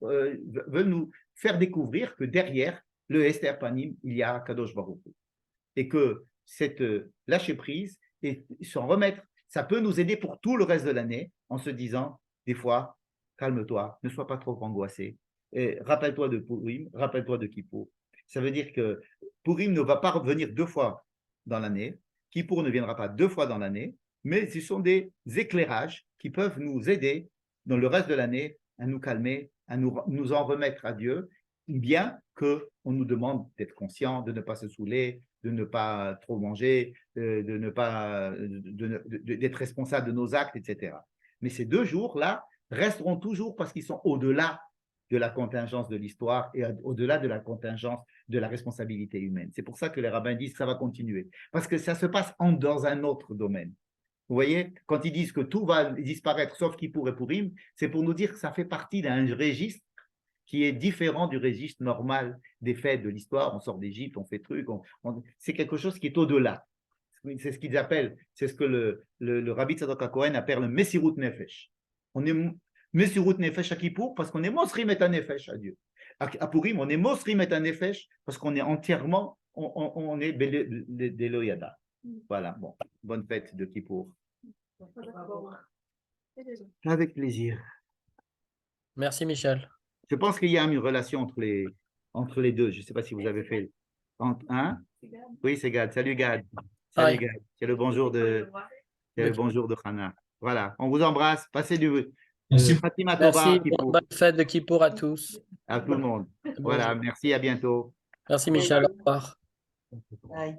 veulent nous faire découvrir que derrière le Esther Panim, il y a Kadosh Baruch Hu. Et que cette lâcher prise et s'en remettre, ça peut nous aider pour tout le reste de l'année en se disant, des fois, calme-toi, ne sois pas trop angoissé. Et rappelle-toi de Purim, rappelle-toi de Kippour. Ça veut dire que Purim ne va pas revenir 2 fois dans l'année, Kippour ne viendra pas 2 fois dans l'année, mais ce sont des éclairages qui peuvent nous aider dans le reste de l'année à nous calmer, à nous en remettre à Dieu, bien qu'on nous demande d'être conscient, de ne pas se saouler, de ne pas trop manger, d'être responsable de nos actes, etc. Mais ces 2 jours-là resteront toujours parce qu'ils sont au-delà de la contingence de l'histoire et au-delà de la contingence de la responsabilité humaine. C'est pour ça que les rabbins disent que ça va continuer, parce que ça se passe dans un autre domaine. Vous voyez, quand ils disent que tout va disparaître sauf Kippour et Purim, c'est pour nous dire que ça fait partie d'un registre qui est différent du registre normal des faits de l'histoire. On sort d'Égypte, on fait truc, c'est quelque chose qui est au-delà. C'est ce qu'ils appellent, c'est ce que le Rabbi Tzadok HaKohen appelle le Messirut Nefesh. On est Messirut Nefesh à Kippour parce qu'on est Mosrim et Nefesh à Dieu. À Purim, on est Mosrim et Nefesh parce qu'on est entièrement, on est Beloyada. Voilà, bon, bonne fête de Kippour. Avec plaisir. Merci Michel. Je pense qu'il y a une relation entre les deux. Je ne sais pas si vous avez fait. Hein? Oui, c'est Gad. Salut Gad. Salut Gad. C'est le bonjour de Hana. Voilà, on vous embrasse. Passez Fatima Tova. Merci. Bonne fête de Kippour à tous. À tout le monde. Voilà, merci, à bientôt. Merci Michel. Au revoir. Bye.